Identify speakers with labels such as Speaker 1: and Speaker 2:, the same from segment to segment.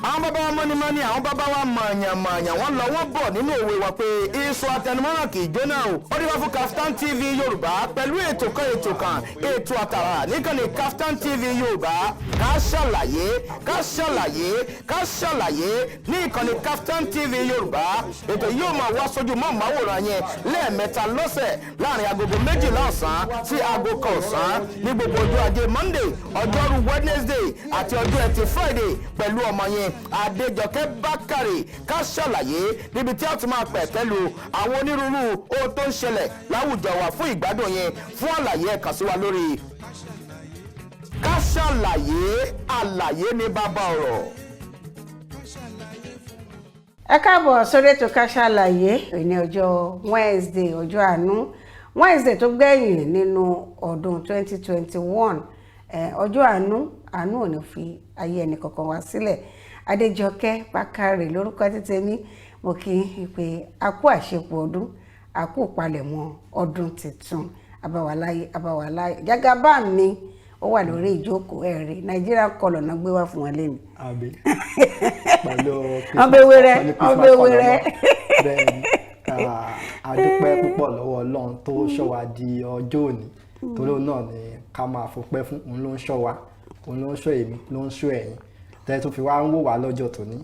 Speaker 1: àwọn bàbá wa mọ́nímọ́ní àwọn bàbá wa mọ̀ọ̀yàn wọ́n lọ wọ́n bọ̀ nínú òwe wa pé iṣu àtẹnumọ́ràn kì í jóná o. ó dé wá fún Kaftan TV Yorùbá pẹ̀lú ètò àtàrà níkànnì Kaftan TV Yorùbá ká ṣàlàyé ní ìkànnì Kaftan TV Yorùbá. ètò yóò máa wá sójú mọ́ màwòrán yẹn lẹ́ẹ̀mẹ́ta lọ́sẹ̀ láàrin agogo 12 ọ̀sán sí aago 1 ọ̀sán ní gbogbo ọjọ́ ajé Monday, ọjọ́rú Wednesday àti ọjọ́ ẹtì Friday pẹ̀lú ọmọ yẹn Adéjọkẹ́ Bákàrè ká ṣàlàyé níbi tí a ti máa pẹ̀ pẹ̀lú àwọn onírúurú ohun tó ń ṣẹlẹ̀ láwùjọ wa fún ìgbádùn yẹn. fún àlàyé ẹ kàn sí wa lórí ká ṣàlàyé àlàyé ní bàbá ọ̀rọ̀.
Speaker 2: ẹ káàbọ̀ sórí ètò ká ṣàlàyé ní ọjọ́ Wednesday, ọjọ́ àánú Wednesday tó gbẹ̀yìn nínú ọdún 2021. ọjọ́ àánú ò ní fi ayé ẹnì kankan wá sílẹ̀. Adéjọkẹ́ Bákàrè lórúkọ títẹ̀mí. mo kí i pé a kú àṣepọ̀ ọdún, a kú ìpalẹ̀mọ́ ọdún tuntun, abáwaláyé Jagaban mi ó wà lórí ìjókòó ẹ̀rí Nàìjíríà kọlọ̀ náà gbé wá fún wọn lẹ́nu.
Speaker 3: àbí pẹ̀lú
Speaker 2: ọbẹ̀ wẹrẹ
Speaker 3: a dúpẹ́ púpọ̀ lọ́wọ́ Ọlọ́run tó ṣọ́ wa di ọjọ́ òní torí òun náà ni ká máa fọpẹ́ fún. òun ló ń ṣọ́ wa, òun ló ń ṣọ́ èmi, ló ń ṣọ́ ẹ̀yin tẹ́ tó fi wá ń wò wá lọ́jọ́ tòní.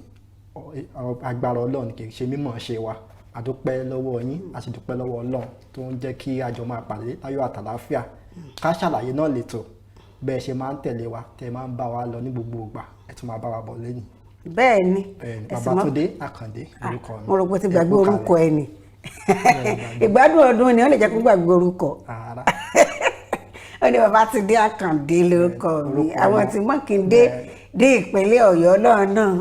Speaker 3: agbára Ọlọ́run kì í ṣe mímọ̀ ṣe wa. a dúpẹ́ lọ́wọ́ yín, a sì dúpẹ́ lọ́wọ́ Ọlọ́run tó ń jẹ́ kí a jọ máa pàdé láyọ̀ àtàláfíà. ká ṣàlàyé náà lẹ́tọ̀ bẹ́ẹ̀ ṣe máa ń tẹ̀lé wa, tẹ́ máa ń bá wa lọ ní gbogbo ìgbà, ẹ tún máa bá wa bọ̀ lẹ́yìn.
Speaker 2: bẹ́ẹ̀ni
Speaker 3: Babátúndé Àkàndé orúkọ mi.
Speaker 2: mo rò pé ti gbàgbé orúkọ ẹ ni. ìgbádùn ọdún ni ó lè jẹ́ kó gbàgbé orúkọ. ó ní Babátúndé Àkàndé lórúkọ mi. àwọn tí Mákindé dé ìpínlẹ̀ Ọ̀yọ́ náà.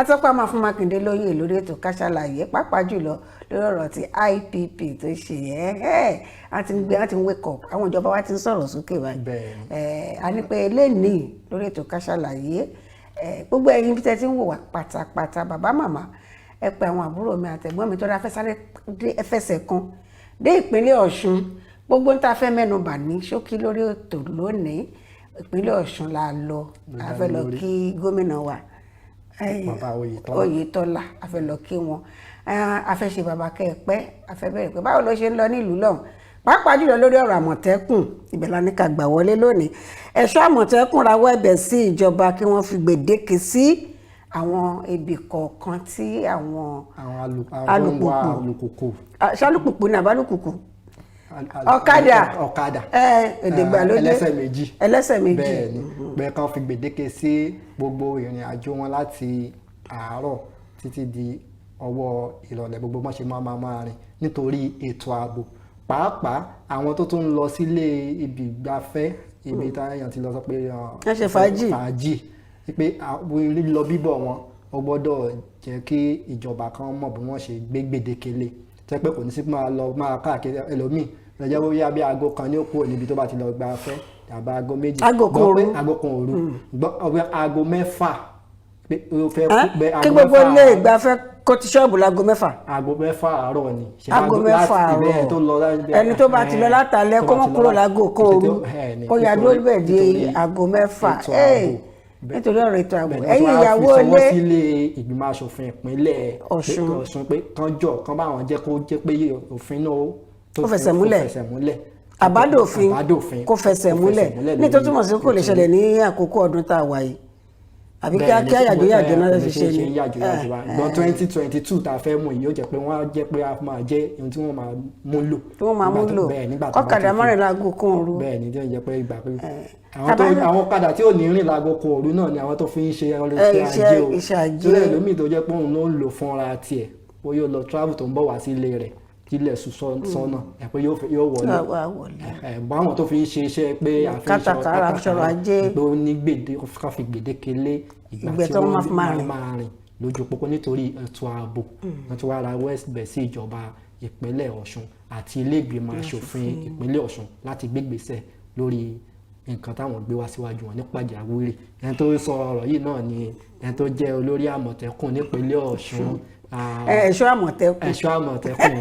Speaker 2: atọ́pá máa fún Mákindé lóyè lórí ètò ká ṣàlàyé pàápàá jùlọ lórí ọ̀rọ̀ tí IPP tó ṣe a ti ń wake up. àwọn ìjọba wa ti ń sọ̀rọ̀ sókè báyìí. a ní pé eléyìí lórí ètò ká ṣàlàyé gbogbo ẹ̀yin bí tẹ́ ti ń wò wá pátápátá bàbá màmá ẹ pé àwọn àbúrò mi àtẹ̀gbọ́n mi tó dá fẹ́sáré ẹfẹsẹ̀ kan dé ìpínlẹ̀ Ọ̀ṣun. gbogbo ń ta fẹ́ mẹ́nu bà ní ṣókí lórí ètò lónìí. ìpínlẹ̀ Ọ̀ṣun la lọ, a fẹ́ lọ kí gómìnà wa Oyètọ́lá, a fẹ́ lọ kí wọn. a fẹ́ ṣe bàbá kẹ́ẹ̀pẹ́, a fẹ́ bẹ̀rẹ̀ pé báwo ló ṣe ń lọ nílùú lọ́hùn pàápàá jùlọ lórí ọ̀rọ̀ Àmọ̀tẹ́kùn. ibẹ̀ la ní ká gbà wọlé lónìí. ẹ̀ṣọ́ Àmọ̀tẹ́kùn rawọ́ ẹ̀bẹ̀ sí ìjọba kí wọ́n fi gbèdéke sí àwọn ibì kọ̀ọ̀kan tí àwọn alùpùpù ṣálùpùpù ní àbálùpùpù ọ̀kadà ẹ̀ẹ́dẹ̀gbàlódé ẹlẹ́sẹ̀ méjì
Speaker 3: bẹ́ẹ̀ ni bẹ́ẹ̀ kan fi gbèdéke sí gbogbo ìrìn àjò wọn láti àárọ̀ títí di ọwọ́ ìrọ̀lẹ́ gbogbo wọn ṣe máa rìn nítorí ètò ààbò. pàápàá àwọn tó tún lọ sílé ibi ìgbafẹ́ ibi táyà ti lọ sọ pé
Speaker 2: wọ́n ṣe fàájì
Speaker 3: pé lílọ bíbọ̀ wọn ó gbọ́dọ̀ jẹ́ kí ìjọba kan mọ̀ bí wọ́n ṣe gbé gbèdéke lé tẹ́ pé kò ní sí máa káàkiri ẹlòmíì lọ́jọ́ bóyá bí aago kan ní ó kúrò níbi tó bá ti lọ gbafẹ́ àbá aago méjì
Speaker 2: aago kan
Speaker 3: òru gbọ́ aago mẹ́fà pé ó fẹ́
Speaker 2: kí gbogbo ilé ìgbafẹ́ kó ti ṣọ́ọ̀bù láago mẹ́fà.
Speaker 3: aago mẹ́fà àárọ̀ ni.
Speaker 2: aago mẹ́fà àárọ̀ ẹni tó bá ti lọ látàlẹ́ kó mọ́ kúrò láago kan òru kó yà dúró bẹ̀ di aago mẹ́fà. nítorí ọ̀rọ̀ ètò ààbò ẹ̀yin ìyàwó ilé.
Speaker 3: wọ́n fi sílé ìgbìmọ̀ asòfin ìpínlẹ̀ Ọ̀ṣun pé kán bá wọn jẹ́ kó jẹ́ pé òfin náà
Speaker 2: kó fẹsẹ̀ múlẹ̀ àbádòfin kó fẹsẹ̀ múlẹ̀ nítorí túmọ̀ sí kò lè ṣẹlẹ̀ ní àkókò ọdún tá a wà yìí àbí kí yàjò náà ṣe ṣe ní.
Speaker 3: gbọ́n 2022 tá a fẹ́ mú yìí ó jẹ́ pé wọ́n á jẹ́ pé a máa jẹ́ ohun tí wọ́n máa mú lò.
Speaker 2: tí wọ́n máa mú lò ọ̀kadà márùn-ún láago kan òru.
Speaker 3: bẹ́ẹ̀ ni tí ó jẹ́ pé ìgbà pé àwọn ọ̀kadà tí ò ní rìn láago kan òru náà ni àwọn tó fi ń ṣe
Speaker 2: iṣẹ́ ajé
Speaker 3: o lómi tó jẹ́ pé òun ló ń lò fúnra tiẹ̀ ó yóò lọ travel tó ń bọ̀ wá sí ilé rẹ̀ ilẹ̀ sọ́nà ẹ̀ pé yóò wọlé báwọn tó fi ń ṣe iṣẹ́ pé
Speaker 2: kátàkárà àfihàn ajé
Speaker 3: pé ó ní gbèdéke lé ìgbà tí wọ́n máa rìn lójú pópó nítorí ètò ààbò wọ́n ti wá ra west bẹ̀ sí ìjọba ìpínlẹ̀ Ọ̀ṣun àti ilé ìgbìmọ̀ aṣòfin ìpínlẹ̀ Ọ̀ṣun láti gbégbèsè lórí nǹkan táwọn gbé wá síwájú wọn ní pàjáwìrì. ẹni tó sọ ọ̀rọ̀ yìí náà ni ẹni tó jẹ́ olórí Àmọ̀tẹ́kùn nípínlẹ̀ Ọ̀ṣun
Speaker 2: ẹ̀ṣọ́ Àmọ̀tẹ́kùn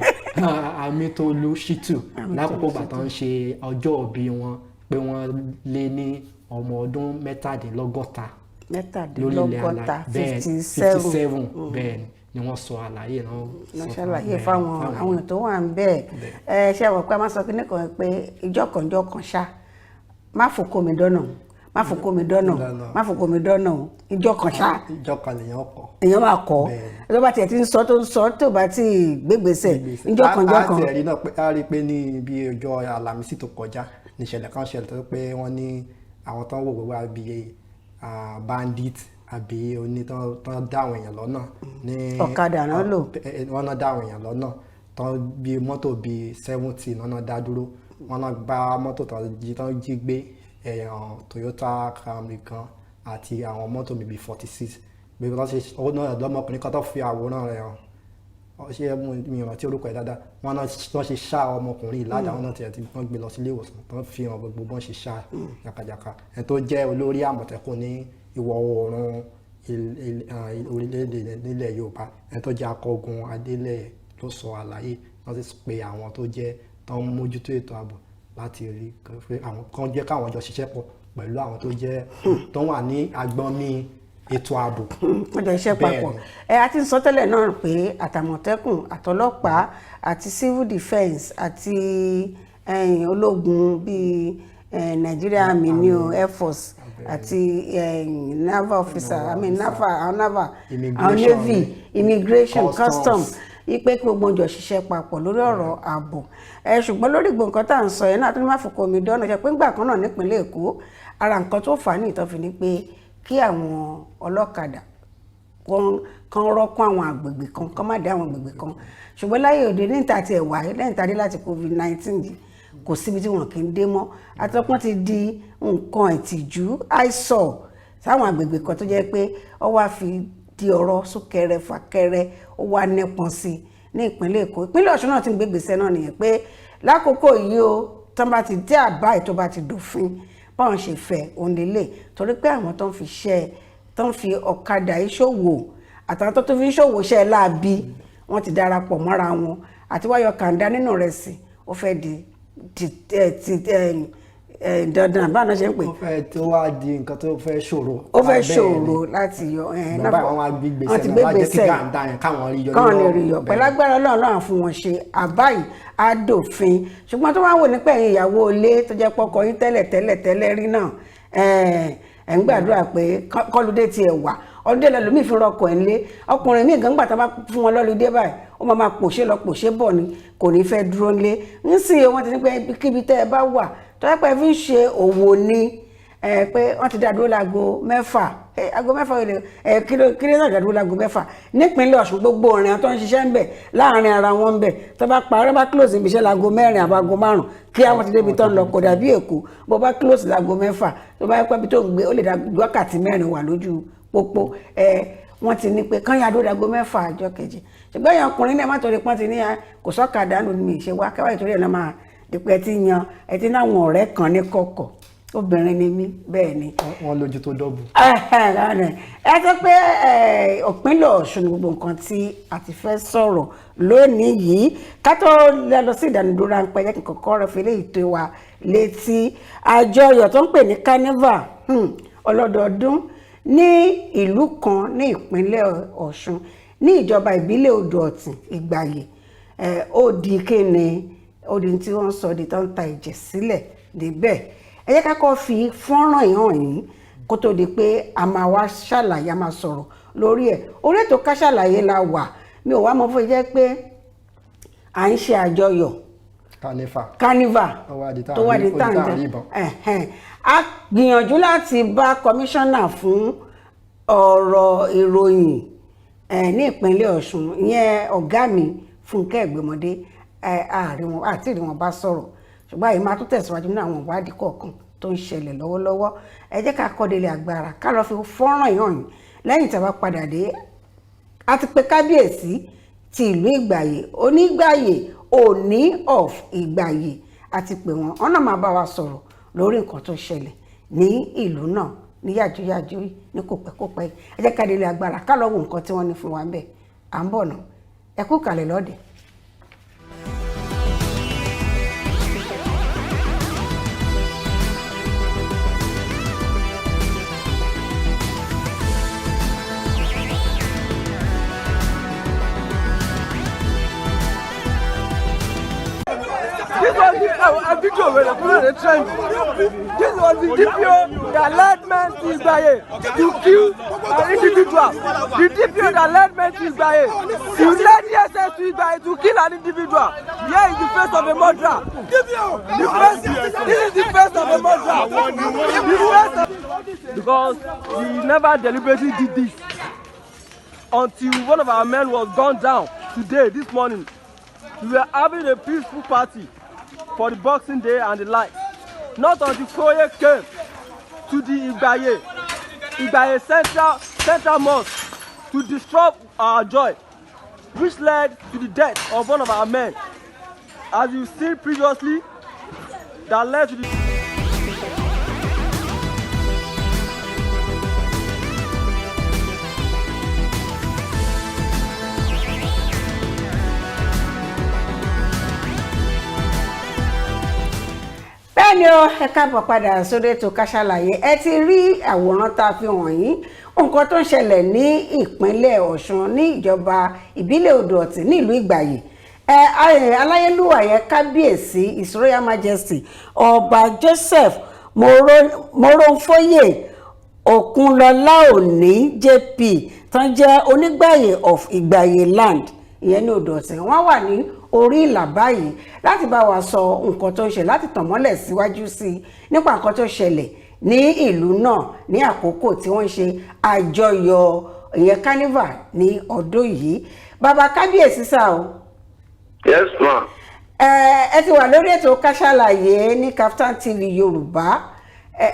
Speaker 3: Amitolu Shitu lákòókò ìgbà tó ń ṣe ọjọ́ ìbí wọn pé wọ́n lé ní ọmọ ọdún mẹ́tàdínlọ́gọ́ta
Speaker 2: mẹ́tàdínlọ́gọ́ta
Speaker 3: 57 bẹ́ẹ̀ ni wọ́n sọ àlàyé
Speaker 2: náà ṣàlàyé fáwọn àwọn ètò wà ń bẹ́ẹ̀ ṣe àwọn pé a máa sọ kí nìkan pé ìjọ kan ṣá má fòkó mi dọ́nà má fòkó mi dọ́nà má fòkó mi dọ́nà ìjọ kan ṣá
Speaker 3: ìjọ kan lèèyàn kọ
Speaker 2: èèyàn máa kọ tó bá tiẹ̀ ti ń sọ tó ń sọ tó bá ti gbégbèsè ìjọ kan
Speaker 3: àti ẹ̀rí náà a rí i pé ní bí ọjọ́ Àlàmísì tó kọjá níṣẹ̀lẹ̀ kan ṣẹlẹ̀ tó pé wọ́n ní àwọn tó ń wò wá bíi bandit àbí onítàn dá àwọn èèyàn lọ́nà ní
Speaker 2: ọ̀kadà náà lò
Speaker 3: wọ́n náà dá àwọn èèyàn lọ́nà tán bíi mọ́tò bíi 70 náà dá dúró wọ́n náà gba mọ́tò tán jí gbé Toyota Camry kan àti àwọn mọ́tò bíi 46 bí wọ́n ṣe owó náà lọ́mọkùnrin kan tó fi àwòrán rẹ̀ hàn ṣé mi rántí orúkọ ẹ̀ dáadáa wọ́n ṣe ṣá ọmọkùnrin ìlàjà wọn náà tiẹ̀ tí wọ́n gbé lọ sílé ìwòsàn tó ń fi hàn gbogbo bọ́n ṣe ṣá jàkàjàkà ẹni tó jẹ́ olórí Àmọ̀tẹ́kùn ní ìwọ̀ oòrùn orílẹ̀-èdè nílẹ̀ Yorùbá ẹni tó jẹ́ akọgun Adélẹ́yẹ ló sọ àlàyé wọ́n sì pe àwọn tó jẹ́ tó ń mójútó ètò ààbò láti rí pé àwọn kan jẹ́ káwọn jọ ṣiṣẹ́ pọ̀ pẹ̀lú àwọn tó jẹ́ tó wà ní agbọ́nmi ètò ààbò.
Speaker 2: wọ́n jọ iṣẹ́ papọ̀ a ti ń sọ tẹ́lẹ̀ náà pé àtàmọ̀tẹ́kùn àtọlọ́pàá àti civil defence àti ológun bíi Nigeria Army ní Air Force àti naval officer naval navy immigration customs ipe kí gbogbo ọjọ́ ṣiṣẹ́ papọ̀ lórí ọ̀rọ̀ ààbò ṣùgbọ́n lórí gbogbo nǹkan tá à ń sọ yẹn náà tó ní má fòkó mi dọ́nà ṣe pé ńgbà kan náà nípínlẹ̀ Èkó ara nǹkan tó fà á ní ìtọ́fi ni pé kí àwọn ọlọ́kadà kan rọ́kún àwọn àgbègbè kan má dé àwọn àgbègbè kan ṣùgbọ́n láyé òde ní ìta àti ẹ̀wà lẹ́yìn tá a dé láti COVID-19 yìí kò síbi tí wọn kì í dé mọ́ àtọ́pọ́n ti di nǹkan ìtìjú àìsàn sáwọn àgbègbè kan tó jẹ́ pé ó wá fi di ọ̀rọ̀ súnkẹrẹ fàkẹrẹ ó wá nípọn sí ní ìpínlẹ̀ Èkó ìpínlẹ̀ Ọ̀ṣun náà ti ń gbé gbèsè náà nìyẹn pé lákòókò yìí o tán bá ti dé àbá ètò bá ti dòfin báwọn ṣe fẹ́ òun lélẹ̀ torí pé àwọn tó ń fi ọ̀kadà ìṣòwò àtàwọn tó fi ìṣòwò ṣe láabi wọ́n ti darapọ̀ mọ́ra wọn àti wáyọ̀ kàńdá nínú rẹ̀ sí ó fẹ́ di dandan báwọn ṣe ń pè.
Speaker 3: ó fẹ́ tó wá di nǹkan tó fẹ́ ṣòro.
Speaker 2: ó fẹ́ ṣòro láti yọ
Speaker 3: bàbá àwọn agbègbèsè náà wá jẹ́ kí gàǹdà yẹn káwọn rí yọ.
Speaker 2: káwọn lè rí yọ pẹ̀lú agbára Ọlọ́run náà fún wọn ṣe àbá yìí àdòfin ṣùgbọ́n tó wá wò nípa ẹ̀yin ìyàwó ilé tó jẹ́ pọ́kọ yín tẹ́lẹ̀ rí náà ẹ̀ ń gbàdúrà pé kọ́lùdé tiẹ̀ wà ọdún délẹ̀ lómi fi rọkọ̀ ẹ̀ lé ọkùnrin míì gan gbàtà bá fún wọn lọ́lùdé báyìí ó máa pòṣé lọ pòṣé bọ̀ ni kò ní fẹ́ dúró lé ń sìn wọ́n ti ní pé kíbi tẹ́ ẹ bá wà tó yẹ pé ẹ fi ń ṣe òwò ni pé wọ́n ti dá dúró láago 6 aago 6 ilẹ̀ kílé náà dá dúró láago 6 nípínlẹ̀ Ọ̀ṣun gbogbo ọ̀rìn tó ń ṣiṣẹ́ ń bẹ̀ láàrin ara wọn ń bẹ̀ tó bá parẹ́ bá close ibi iṣẹ́ láago 4 àbágo 5 kí àwọn ti débi tó ń lọ kò dàbí Èkó bó bá close láago 6 tó bá yẹ pé ibi tó ń gbé ó lè dá wákàtí 4 wà lójú pópó wọ́n ti ní pé kán yá dúró láago 6 ọjọ́ kejì ṣùgbọ́n èèyàn ọkùnrin náà má torí pọ́n ti ní kò sọ́kadà nù mí ṣe wá káwáyé torí ẹ̀ náà máa dípẹ́ tí yan ẹ ti náwọn ọ̀rẹ́ kan ní kọ̀kọ̀ obìnrin ni mí bẹ́ẹ̀ ni.
Speaker 3: wọ́n lójú tó dọ́bù.
Speaker 2: ẹ sọ pé ìpínlẹ̀ Ọ̀ṣun gbogbo nǹkan tí a ti fẹ́ sọ̀rọ̀ lónìí yìí ká tó lọ sí ìdánidúró ráńpẹ́ jẹ́ kí n kọ́kọ́ rẹ̀ fi léyìí tó wa létí àjọyọ̀ tó ń pè ní carnival ọlọ́dọọdún ní ìlú kan ní ìpínlẹ̀ Ọ̀ṣun ní ìjọba ìbílẹ̀ Odò Ọ̀tìn Ìgbàyè ó di kéne ó di tí wọ́n sọ di tó ń ta ẹ̀jẹ̀ sílẹ̀ níbẹ̀ ẹ jẹ́ ká kọ́ fi fọ́nrán ìhàn yìí kó tó di pé a máa wá ṣàlàyé a máa sọ̀rọ̀ lórí ẹ̀ orí ètò Ká Ṣàlàyé la wà mi ò wá mọ̀ fún jẹ́ pé à ń ṣe àjọyọ̀ carnival tó wà ní tàǹtẹ̀ a gbìyànjú láti bá kọmíṣánná fún ọ̀rọ̀ ìròyìn ní ìpínlẹ̀ Ọ̀ṣun ìyẹn ọ̀gá mi Fúnkẹ́ Ẹ̀gbẹ́mọdé àti ìrí wọn bá sọ̀rọ̀ ṣùgbọ́n àyè máa tún tẹ̀síwájú ní àwọn ìwádìí kọ̀ọ̀kan tó ń ṣẹlẹ̀ lọ́wọ́lọ́wọ́ ẹ jẹ́ ká kọ́ délé agbára ká lọ fi fọ́nrán ìhàn yìí lẹ́yìn tí a bá padà dé a ti pe kábíyèsí ti ìlú Ìgbàyè Onígbàyè Òní of Ìgbàyè àti pé wọn ọ̀nà máa bá wa sọ̀rọ̀ lórí nǹkan tó ṣẹlẹ̀ ní ìlú náà ní yàjóyàjó ní kòpẹ́kòpẹ́ ẹ jẹ́ ká délé agbára ká lọ wo nǹkan tí wọ́n ní fún wa ń bẹ̀ à ń bọ̀ náà ẹ kú kàlẹ̀ lọ́dẹ̀.
Speaker 4: This was a video where the people are trend. This was the DPO that led men to Isbaye to kill an individual. The DPO that led men to Isbaye to led the SS to Isbaye to kill an individual. Here is the face of a murderer. This is the face of a murderer. Because we never deliberately did this until one of our men was gunned down today, this morning. We were having a peaceful party for the Boxing Day and the like. Not until Foye came to the Igbaye Central Mosque to disrupt our joy, which led to the death of one of our men. As you've seen previously, that led to the
Speaker 2: bẹ́ẹ̀ni o ẹ káàbọ̀ padà sórí ètò Ká Sálàyé. Ẹ ti rí àwòrán tá a fi hàn yín nǹkan tó ń ṣẹlẹ̀ ní ìpínlẹ̀ Ọ̀ṣun ní ìjọba ìbílẹ̀ Odò-Ọ̀tì nílùú Ìgbàyè. Aláyélúwà yẹn kábíyèsí His Royal Majesty Ọba Joseph Moronfoye Òkunlọ́lá Òní JP tán jẹ́ Onígbàyè of Ìgbàyè land ìyẹn ní Odò-Ọ̀tì. Wọ́n wà ní orí ìlà báyìí láti bá wa sọ nǹkan tó ń ṣe, láti tàn mọ́lẹ̀ síwájú sí i nípa nǹkan tó ṣẹlẹ̀ ní ìlú náà ní àkókò tí wọ́n ń ṣe àjọyọ̀ ìyẹn carnival ní ọdún yìí. Bàbá kábíyèsí sá o.
Speaker 5: Yes ma.
Speaker 2: Ẹ ti wà lórí ètò Ká Sálàyé ní Kaftan TV Yorùbá.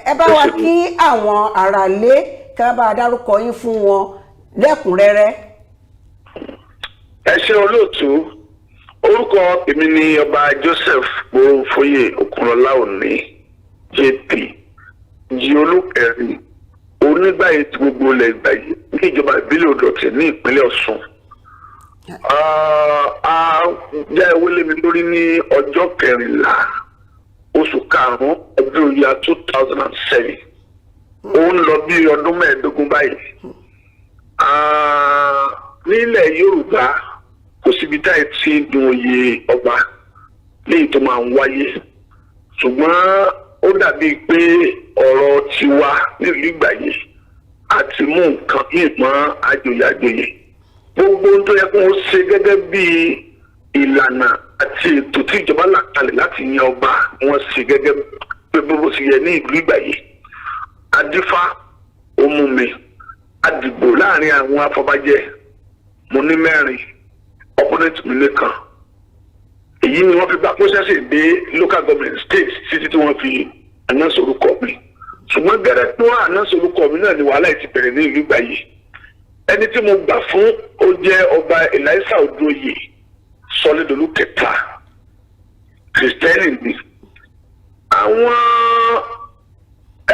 Speaker 2: Ẹ bá wa kí àwọn aráalé kí wọ́n bá a dárúkọ yín fún wọn lẹ́kùnrẹ́rẹ́.
Speaker 5: Ẹ ṣé olóòtú. Orúkọ èmi ni Ọba Joseph Moronfoye Òkunlọ́lá Òní JP Olúkẹ̀rin Onígbàyè tí gbogbo ilẹ̀ Ìgbàyè ní ìjọba ìbílẹ̀ Odò-Ọ̀tì ní ìpínlẹ̀ Ọ̀ṣun. A jẹ́ ìwélé mi lórí ní ọjọ́ 14 oṣù karùn-ún ọdún ìyá 2007. Ó ń lọ bí ọdún 15 báyìí. Nílẹ̀ Yorùbá kò síbi táyì tí dùn oyè ọba léyìí tó máa ń wáyé, ṣùgbọ́n ó dàbíi pé ọ̀rọ̀ tiwa nílùú Ìgbàyè àti mú nǹkan ìmọ̀ àjòyè gbogbo tó yẹ kó ṣe gẹ́gẹ́ bí ìlànà àti ètò tí ìjọba là kalẹ̀ láti yan ọba wọn ṣe gẹ́gẹ́ bí bó ṣe yẹ ní ìlú Ìgbàyè. Adífá omumi àdìgbò láàrin àwọn afọbajẹ mo ní 4 opponent mi nìkan. Èyí ni wọ́n fi bá process dé local government state títí tí wọ́n fi announce orúkọ mi. Ṣùgbọ́n gẹ́rẹ́ tó announce orúkọ mi náà ni wàhálà ti bẹ̀rẹ̀ ní ìlú Ìgbàyè. Ẹni tí mo gbà fún ó jẹ́ Ọba Elisa Odoye Sọlídolú kẹta Kristẹni ni. Àwọn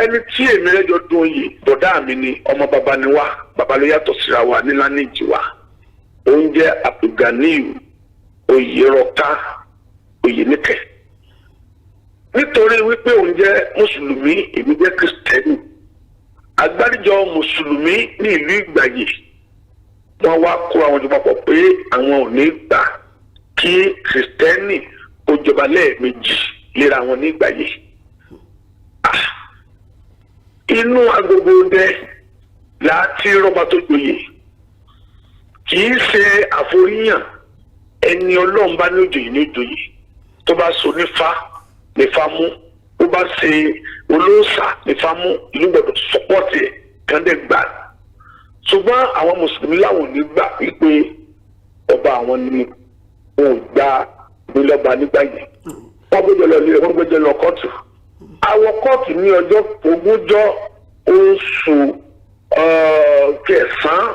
Speaker 5: ẹni tí èmi rẹ́jọ dún oyè bọ̀dá mi ni ọmọ bàbá ni wá, bàbá ló yàtọ̀ síra wa nílá ní ìjìwá. Oúnjẹ Abdulganiyu Oyèrọ̀ká Oyèníkẹ̀. Nítorí wípé òun jẹ́ Mùsùlùmí, èmi jẹ́ Kristẹni. Agbáríjọ Mùsùlùmí ní ìlú Ìgbàyè wọ́n wá kó àwọn ìjọba pọ̀ pé àwọn ò ní gbà kí Kristẹni kó jọba lẹ́ẹ̀mejì léra wọn ní Ìgbàyè. Inú agogo dẹ láti rọ́bà tó joyè. Kì í ṣe àforíyàn ẹni Ọlọ́run bá ní òjòyè ní òjòyè tó bá so nífá mú, ó bá ṣe olóòṣà nífá mú, ìlú gbọdọ̀ sọpọ́ọ̀tì ẹ̀ kán dẹ̀ gbà. Ṣùgbọ́n àwọn Mùsùlùmí láwọn ò ní gbà wípé ọba àwọn ni wọn ò gba nílọ́ba Nígbàyè. Wọ́n gbẹ́jọ́ lọ ilé, wọ́n gbẹ́jọ́ lọ kóòtù. Àwọn kóòtù ní ọjọ́ 20 oṣù kẹsàn-án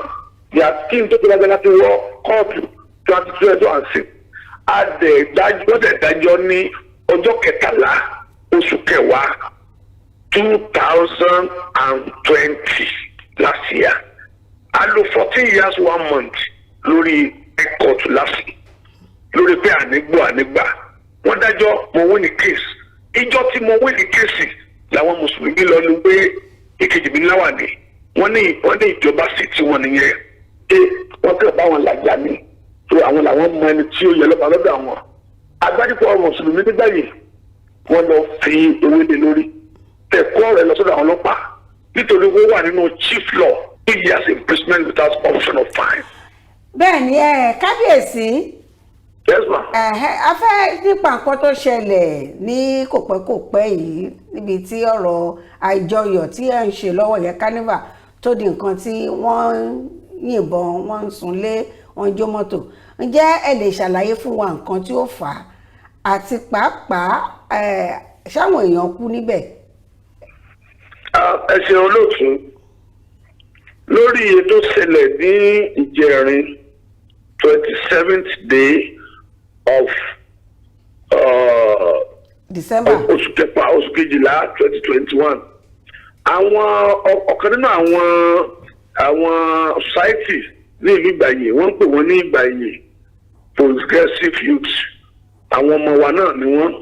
Speaker 5: yàtí tó tó lágbára láti wọ kóòtù 2026. Adẹ̀dájọ́ ní ọjọ́ 13 oṣù kẹwàá 2020 last year. A lò 14 years 1 month lórí kóòtù láti lórí pé ànígbà. Wọ́n dájọ́ mo win the case. Ìjọ tí mo win the case làwọn Mùsùlùmí lọ lu pé èkejì mi láwà ní. Wọ́n ní ìjọba sí tí wọ́n nìyẹn. Wọ́n tẹ̀ bá wọn làjà ní. So àwọn làwọn mọ ẹni tí ó yẹ lọ́ba lọ́dọ̀ àwọn. agbájúpọ̀ mùsùlùmí nígbà yìí wọ́n lọ fi ewé lé lórí tẹ̀kọ́ rẹ̀ lọ sọ́dọ̀ àwọn ọlọ́pàá nítorí wọ́n wà nínú chief law 2 years imprisonment without option of fine.
Speaker 2: bẹ́ẹ̀ ni kábíyèsí
Speaker 5: yes ma.
Speaker 2: a fẹ́ nípa nǹkan tó ṣẹlẹ̀ ní kòpẹ́kòpẹ́ yìí níbi tí ọ̀rọ̀ àjọyọ̀ tí ẹ̀ ń ṣe lọ́wọ́ yẹn carnival tó di nǹkan tí wọ́n ń yìnbọn wọ́n ń sunlé wọ́n ń jó mọ́tò ǹjẹ́ ẹ lè ṣàlàyé fún wa nǹkan tí ó fà á àti pàápàá ṣáwọn èèyàn kú níbẹ̀.
Speaker 5: ẹ ṣe olóòtú lórí ètò ṣẹlẹ̀ ní ìjẹrin 27th day of
Speaker 2: December
Speaker 5: oṣù kẹfà oṣù kejìlá 2021 àwọn ọ̀kan nínú àwọn society ní ìlú Ìgbàyè wọ́n ń pè wọ́n ní Ìgbàyè progressive youth àwọn ọmọ wa náà ni wọ́n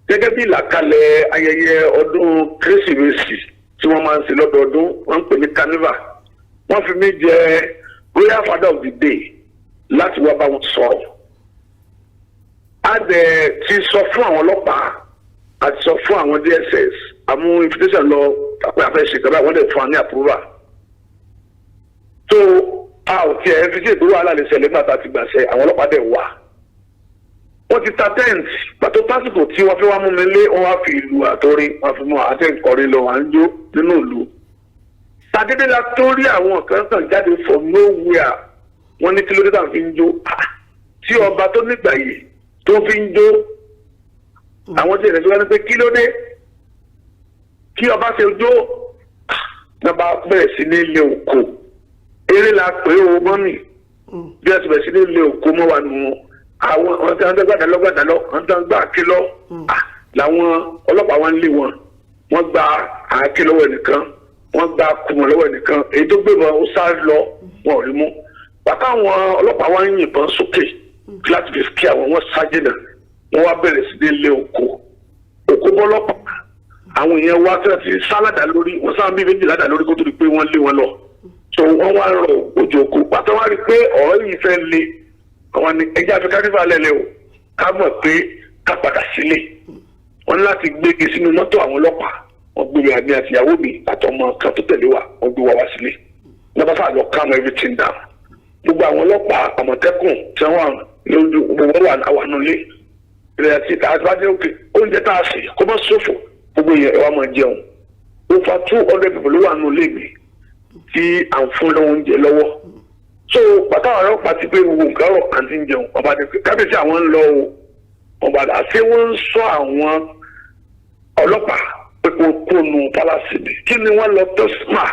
Speaker 5: gẹ́gẹ́ bí ìlàkalẹ̀ ayẹyẹ ọdún kérésìmesì tí wọ́n máa ń ṣe lọ́dọọdún wọ́n ń pè ní carnival wọ́n fi mí jẹ royal father of the day láti wá bá wọn sọ̀rọ̀ a dẹ̀ ti sọ fún àwọn ọlọ́pàá àti sọ fún àwọn DSS àmú invitation lọ àpẹ àfẹsẹ̀ gbàgbà wọ́n dẹ̀ fún wa ní approval tó a ò tiẹ̀ fi ṣe ìdúró wàhálà lè ṣẹlẹ̀ nígbà tá a ti gbàṣẹ àwọn ọlọ́pàá dẹ̀ wà wọ́n ti ta tent pàtó pásítọ̀ tí wọ́n fi wá mú mi lé wọ́n wá fi ìlú àtọ́rí wọ́n fi mú àti ìkọrin lọ wà ń jó nínú ìlú tàdédé la tó rí àwọn kan jáde from nowhere wọ́n ní kí ló dé tà fi ń jó tí ọba tó nígbà yìí tó fi ń jó àwọn tí ìrẹsì wá ní pé kí ló dé kí ọba ṣe jó náà bá bẹ̀rẹ̀ sí ní ilé òkò eré la pè ó mọ́mì bí a ti bẹ̀rẹ̀ sí ní ilé òkò mọ́ wa nù àwọn ọ̀n tí wọ́n gbàdálọ́ ọ̀n tí wọ́n gbà ké lọ làwọn ọlọ́pàá wọn lé wọn wọ́n gba àáké lọ́wọ́ ẹnìkan wọ́n gba kùmọ̀ lọ́wọ́ ẹnìkan èyí tó gbé wọn ó sáré lọ wọn ò rí mú bàtà àwọn ọlọ́pàá wọn ń yìnbọn sókè láti fi kí àwọn wọn sáájì náà wọ́n wá bẹ̀rẹ̀ sí ní ilé òkò bọ́lọ́pàá àwọn èèyàn wá tí wọ́n ti sálàdà lórí wọ́n sáà bí méjìlá dà lórí kó tó di pé wọ́n lé wọn lọ tó wọ́n wá rọ òjò òkú pàtó wá rí pé ọ̀rọ̀ yìí fẹ́ le àwọn ni ẹjẹ́ àfi kárífà lẹ́lẹ́ o ká mọ̀ pé ká padà sílé wọ́n ní láti gbégi sínú mọ́tò àwọn ọlọ́pàá wọ́n gbé mi àmì àtìyàwó mi àtọmọ kan tó tẹ̀lé wa wọ́n gbé wa wá sílé wọ́n bá fà lọ calm everything down gbogbo àwọn ọlọ́pàá àmọ̀tẹ́kùn tí wọ́n lójú gbogbo wà àwọn nulé ìrẹ̀lẹ̀ tí àtibájẹ́ òkè oúnjẹ tá a sè kó má ṣòfò gbogbo yẹn ẹ wá máa jẹun over 200 people ló wà nulé mi tí à ń fún lọ́wọ́ oúnjẹ lọ́wọ́ so pàtàkì àwọn ọlọ́pàá ti pé gbogbo nǹkan rọ̀ àti ń jẹun ọba ní kábíyèsí àwọn ń lọ o ọba àti wọ́n ń sọ àwọn ọlọ́pàá pé kó kónú pálásì mi kí ni wọ́n lọ tó sma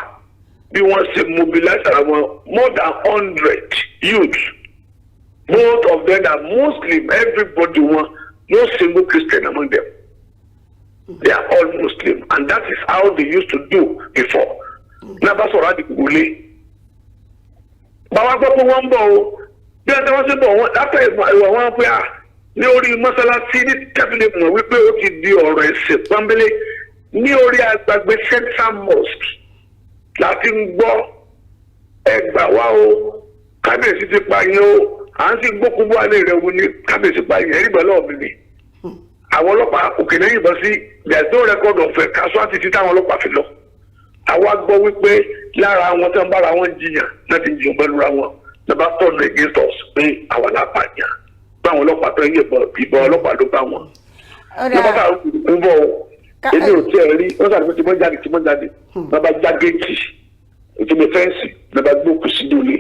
Speaker 5: bí wọ́n ṣe mobilize àwọn more than 100 youths both of them are Muslim everybody one no single Christian among them they are all Muslim and that is how they used to do before nàbà sọ̀rọ̀ àdìgbò lé bàbá gbọ́ pé wọ́n ń bọ̀ o bí wọ́n ti wọ́n ṣe bọ̀ wọ́n látọ̀ ìwà wọn pé à ní orí mọ́sálásí ní kẹ́fìlẹ̀ mọ̀ wípé ó ti di ọ̀rọ̀ ẹ̀sìn pọ́nbélé ní orí agbègbè Central Mosque láti ń gbọ́ ẹgbà wá o kábíyèsí ti pa yẹn o à ń sì gbókùn bó alẹ́ rẹ̀ wo ni kábíyèsí pa yẹn ẹ̀rí bẹ́ẹ̀ lọ́ọ̀ mi ni àwọn ọlọ́pàá òkè náà yìnbọn sí there is no record of casualty tí táwọn ọlọ́pàá fi lọ àwa gbọ́ wípé lára àwọn tí wọ́n bára wọn jiyàn láti jiyàn pẹ̀lú ra wọn lọ́ba turn against us pé àwa lápá yàn báwọn ọlọ́pàá tó ń yẹ̀bọ̀ ìbọn ọlọ́pàá ló bá wọn. lọ́ba bá ń bọ̀ o èmi ò tí ẹ rí wọ́n sàrò tí wọ́n jáde lọ́ba já géètì ìtumọ̀ fẹ́ǹsì lọ́ba gbókù sí dòlé.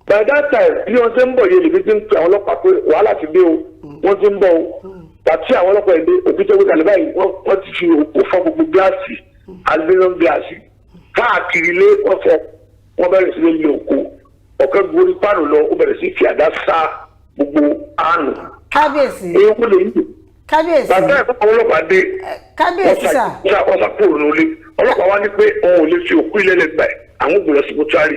Speaker 5: by that time bí wọ́n ṣe ń bọ̀ yé lèmi ti ń pe àwọn ọlọ́pàá pé wàhálà ti dé o wọ́n ti ń bọ̀ o àti àwọn ọlọ́pàá ẹ̀dẹ́ òkúta wíkà lè báyìí wọ́n ti fi òkú fọ́ gbogbo gíláàsì aluminium gíláàsì káàkiri ilé wọ́n bẹ̀rẹ̀ sí lé oko ọ̀kẹ́ gorí pààrọ̀ lọ ó bẹ̀rẹ̀ sí fi àdá sá gbogbo àánú.
Speaker 2: kábíyèsí
Speaker 5: ewu lè yí.
Speaker 2: kábíyèsí
Speaker 5: bàtà ẹ̀fọ́ àwọn ọlọ́pàá dé.
Speaker 2: kábíyèsí sà.
Speaker 5: wọ́n sàkóòrò lólé ọlọ́pàá wá ní pé òun ò lè fi òkú ilé lẹ́gbàá àwọn ògùn lọ sí mọ́túárì.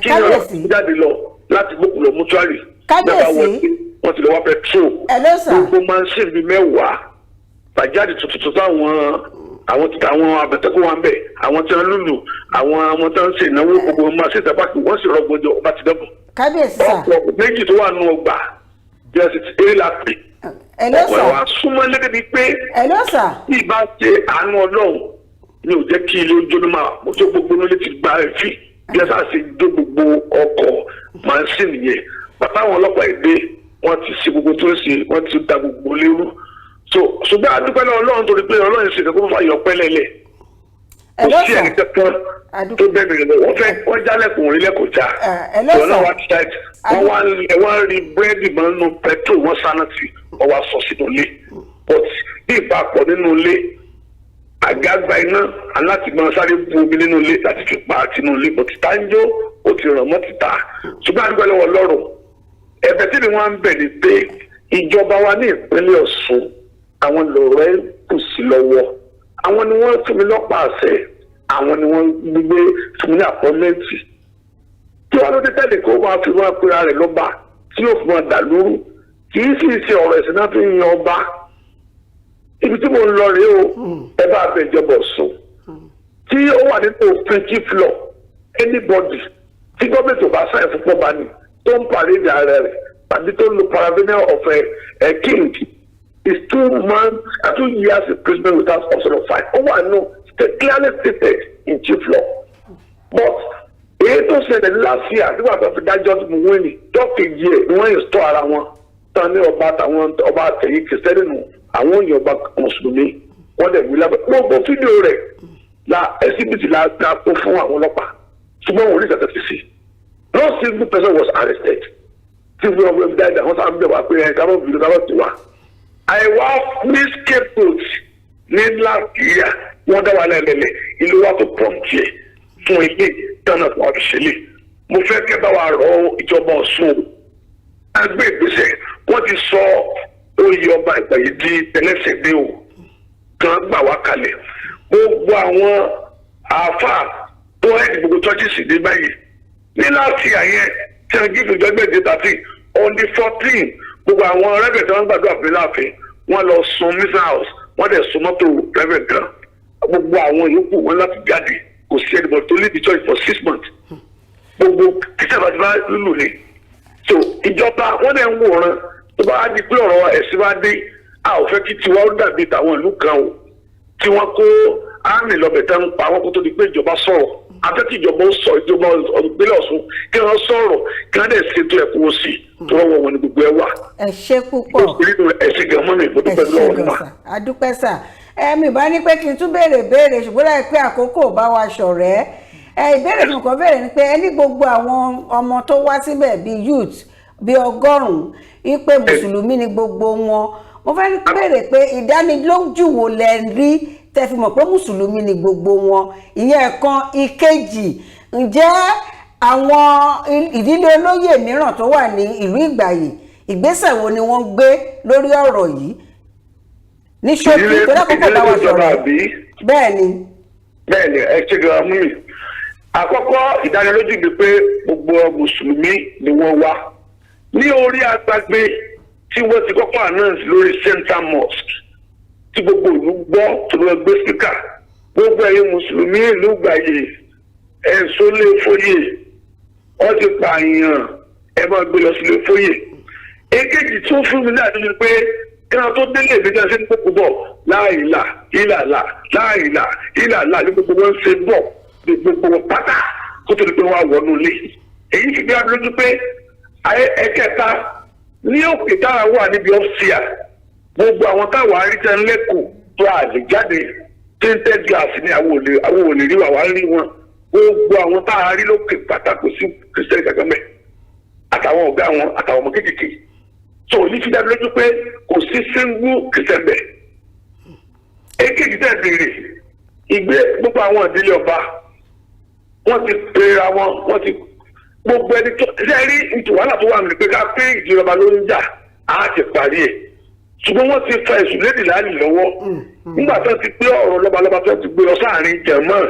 Speaker 5: kí ni ọlọ́pàá jáde lọ láti gbókù lọ mọ́túárì.
Speaker 2: kábíyèsí
Speaker 5: wọ́n ti lọ wá pẹtrol. gbogbo mansin bíi mẹ́wàá bàjáde tuntun táwọn àbẹ̀tẹ́kọ̀ wa ń bẹ̀ àwọn tí wọ́n lùlù àwọn ọmọ tí wọ́n ń ṣe ìnáwó gbogbo ọmọ àti ìtàpákì wọ́n sì rọgbọdọ ọba ti dẹ́kun.
Speaker 2: kábíyèsí sà.
Speaker 5: ọ̀pọ̀ méjì tó wà nù ọgbà bí wọ́n ti eré la pè
Speaker 2: Hello
Speaker 5: ọ̀pọ̀
Speaker 2: sir.
Speaker 5: ẹ̀ wá súnmọ́ lẹ́gẹ̀ẹ́ bíi pé
Speaker 2: Hello sir.
Speaker 5: bí ìbá ṣe àánú ọlọ́run ni ò jẹ́ kí ilé ojú máa mo tó gbogbo nílé ti gba ẹ̀fí bí ẹ sáà ṣe dé gbogbo ọkọ̀ máṣíìnì yẹn bàtà àwọn ọlọ́pàá èdè wọ́n ti ṣe gbogbo tó ń ṣe wọ́n ti da gbogbo lérú so ṣùgbọ́n adúpẹ́ náà ọlọ́run torí pé ọlọ́run ṣe kẹ́kọ̀ọ́ fà yọ pẹ́lẹ́lẹ̀ kò
Speaker 2: Hello
Speaker 5: sí
Speaker 2: sir.
Speaker 5: ẹni kankan tó bẹ́ẹ̀ mi lọ wọ́n jálẹ̀kùn orílẹ̀ kò já
Speaker 2: hello
Speaker 5: ìwọ náà
Speaker 2: sir.
Speaker 5: wá ti ṣáìtì wọ́n rí búrẹ́dì mọ́ nínú pẹ́trò wọ́n sáná tì wọ́n wá sọ sínú ilé but bí ìpapọ̀ nínú ilé àgágbá iná alátìgbọ́n sáré bu omi nínú ilé láti fi pa àtinú ilé but títà ń jó ó ti ràn mọ́ títà ṣùgbọ́n àdúgbò lọ́wọ́ lọ́rùn ẹ̀bẹ̀ tí wọ́n ń bẹ̀ ni pé ìjọba wa ní ìpínlẹ̀ Ọ̀ṣun àwọn lọ́rọ̀ ẹ̀ kù sí lọ́wọ́ àwọn ni wọ́n fún mi lọ́pàá àṣẹ àwọn ni wọ́n gbé fún mi ní àpọ́mẹ́ǹtì tí wọ́n ló dé tẹ́lẹ̀ kó máa fi wọ́n pera rẹ̀ lọ́ba tí yóò fún wọn dà lóru kì í sì ṣe ọ̀rọ̀ ẹ̀sìn náà fi ń yan ọba ibi tí mo ń lọ rèé o ẹ bá bẹ ìjọba Ọ̀ṣun tí ó wà nínú òfin chief law anybody tí gọ́ọ̀mẹ̀ntì ò bá sáyẹn fún pọ́ba ni tó ń parí ìdá rẹ̀ tàbí tó ń lo paraphernalia of a king is 2 months and 2 years imprisonment without option of fine. Ó wà nù clearly stated in chief law. But èyí tó ṣẹlẹ̀ last year nígbà tó fi dájọ́ tó mú wíìnì dọ́kèjì ẹ̀ ni wọ́n yìí sọ ara wọn tán ní ọba àtàwọn ọba àtẹ̀yìn kìrìsìtẹ́nì nù àwọn òyìn ọba mùsùlùmí wọ́n dẹ̀ wí lábẹ́ gbogbo fídíò rẹ̀ la exhibit la kó fún àwọn ọlọ́pàá ṣùgbọ́n wọn ò ní ìtàkùn sí no single person was arrested tí wọ́n wọ́n died àwọn sáà ń bẹ̀ wá pé ẹ̀ kábọ̀ fìdí kábọ̀ tó wà. àìwá ní scapegoat ní láàkìyà wọ́n dá wa lẹ́lẹ́lẹ́ ilé wa tó prompt yẹ fún ilé tánà fún àbíṣẹ́lẹ̀ mo fẹ́ kẹ́ bá wa rọ ìjọba Ọ̀ṣun ẹgbẹ́ ìgbésẹ̀ wọ́n ti sọ oyè ọba ìgbà yìí di tẹlẹsẹdẹ o kan gbà wá kalẹ̀ gbogbo àwọn àáfàá tó ẹ̀dì gbogbo churches dé báyìí ní láti àyẹn tí wọ́n gífù judgment day 13 on the 14 gbogbo àwọn rẹ́bẹ̀ tí wọ́n gbàdúrà fún láàfin wọ́n lọ sun mission house wọ́n dẹ̀ sun mọ́tò rẹ́bẹ̀ gan gbogbo àwọn yòókù wọn láti jáde kò sí ẹnìbọn tó lead the church for 6 months gbogbo kìsàbàtì bá lùlù ni so ìjọba wọn dẹ̀ ń wòran tó bá di pé ọ̀rọ̀ ẹ̀sìn bá dé a ò fẹ́ kí tiwa ó dàbí tàwọn ìlú kan o tí wọ́n kó àmì lọ́bẹ̀ tán ń pa wọ́n kó tó di pé ìjọba sọ̀rọ̀ afẹ́ kí ìjọba ó sọ ìjọba ìpínlẹ̀ Ọ̀ṣun kí wọ́n sọ̀rọ̀ kí wọ́n dẹ̀ ṣètò ẹ̀kọ́ sí tó wọ́n wọn ní gbogbo ẹ̀ wà.
Speaker 2: ẹ ṣé púpọ̀
Speaker 5: ẹ̀sìn gan mọ́nà ìfọdúpẹ́ lọ́wọ́ wa.
Speaker 2: adúpẹ́ sà mi bá ní pé kí n tún béèrè ṣùgbọ́n láì pé àkókò bá wa ṣọ̀rẹ́ ìbéèrè tí mo kàn béèrè ni pé ẹni gbogbo àwọn ọmọ tó wá síbẹ̀ bíi youth bíi 100 ipe mùsùlùmí ni gbogbo wọn mo fẹ́ béèrè pé ìdánilójú wo lẹ rí tẹ́ fi mọ̀ pé mùsùlùmí ni gbogbo wọn ìyẹn kan ìkejì ǹjẹ́ àwọn ìdílé olóyè mìíràn tó wà ní ìlú Ìgbàyè ìgbésẹ̀ wo ni wọ́n gbé lórí ọ̀rọ̀ yìí ní ṣókí tó dákòókò bá wà sọ̀rọ̀ bẹ́ẹ̀ni
Speaker 5: ẹ ṣe gan mú mi àkọ́kọ́ ìdánilójú ni pé gbogbo mùsùlùmí ni wọ́n wá ní orí agbágbé tí wọ́n ti kọ́kọ́ announce lórí Central Mosque tí gbogbo ìlú gbọ́ tó lọ gbé síkà gbogbo ẹ̀yin mùsùlùmí ìlú Ìgbàyè ẹ̀sọ́ lé fóyè wọ́n ti pààyàn ẹ máa gbé lọ sílé fóyè èkejì tó fún mi náà ni pé kí wọ́n tó délé mi náà ṣe ń kókó bọ̀ láìlà ìlàlà láìlà ìlàlà ní gbogbo wọn ṣe bọ̀ gbogbo wọn pátá kó tó di pé wọ́n á wọnú ilé èyí fi bí wọ́n lójú pé ẹ̀kẹta ní òkè táwa wà níbi ọ́fíà gbogbo àwọn táwa arítẹ́ lẹ́kọ̀ọ́ tó àlè jáde tinted glass ní àwọn òlè rí wà rí wọn gbogbo àwọn táwa rí lókè pátákó sí kristẹni kankan mẹ́ àtàwọn ọ̀gá wọn àtàwọn ọmọ kéékèèké tó ní fi dábí lójú pé kò sí single kristẹni bẹ́ẹ̀. èkejì tẹ̀ béèrè ìgbé gbogbo àwọn ìdílé ọba wọ́n ti pera wọ́n ti gbogbo ẹni tó ṣe rí ìtùwálà tó wà ní pé ká pé ìjọba ló ń jà á ti parí ẹ̀ ṣùgbọ́n wọ́n ti fa ẹ̀sùn lédè láàlì lọ́wọ́ nígbà tó ti gbé ọ̀rọ̀ lọ́balọ́ba tó ti gbé lọ sáàrin jẹ̀mọ́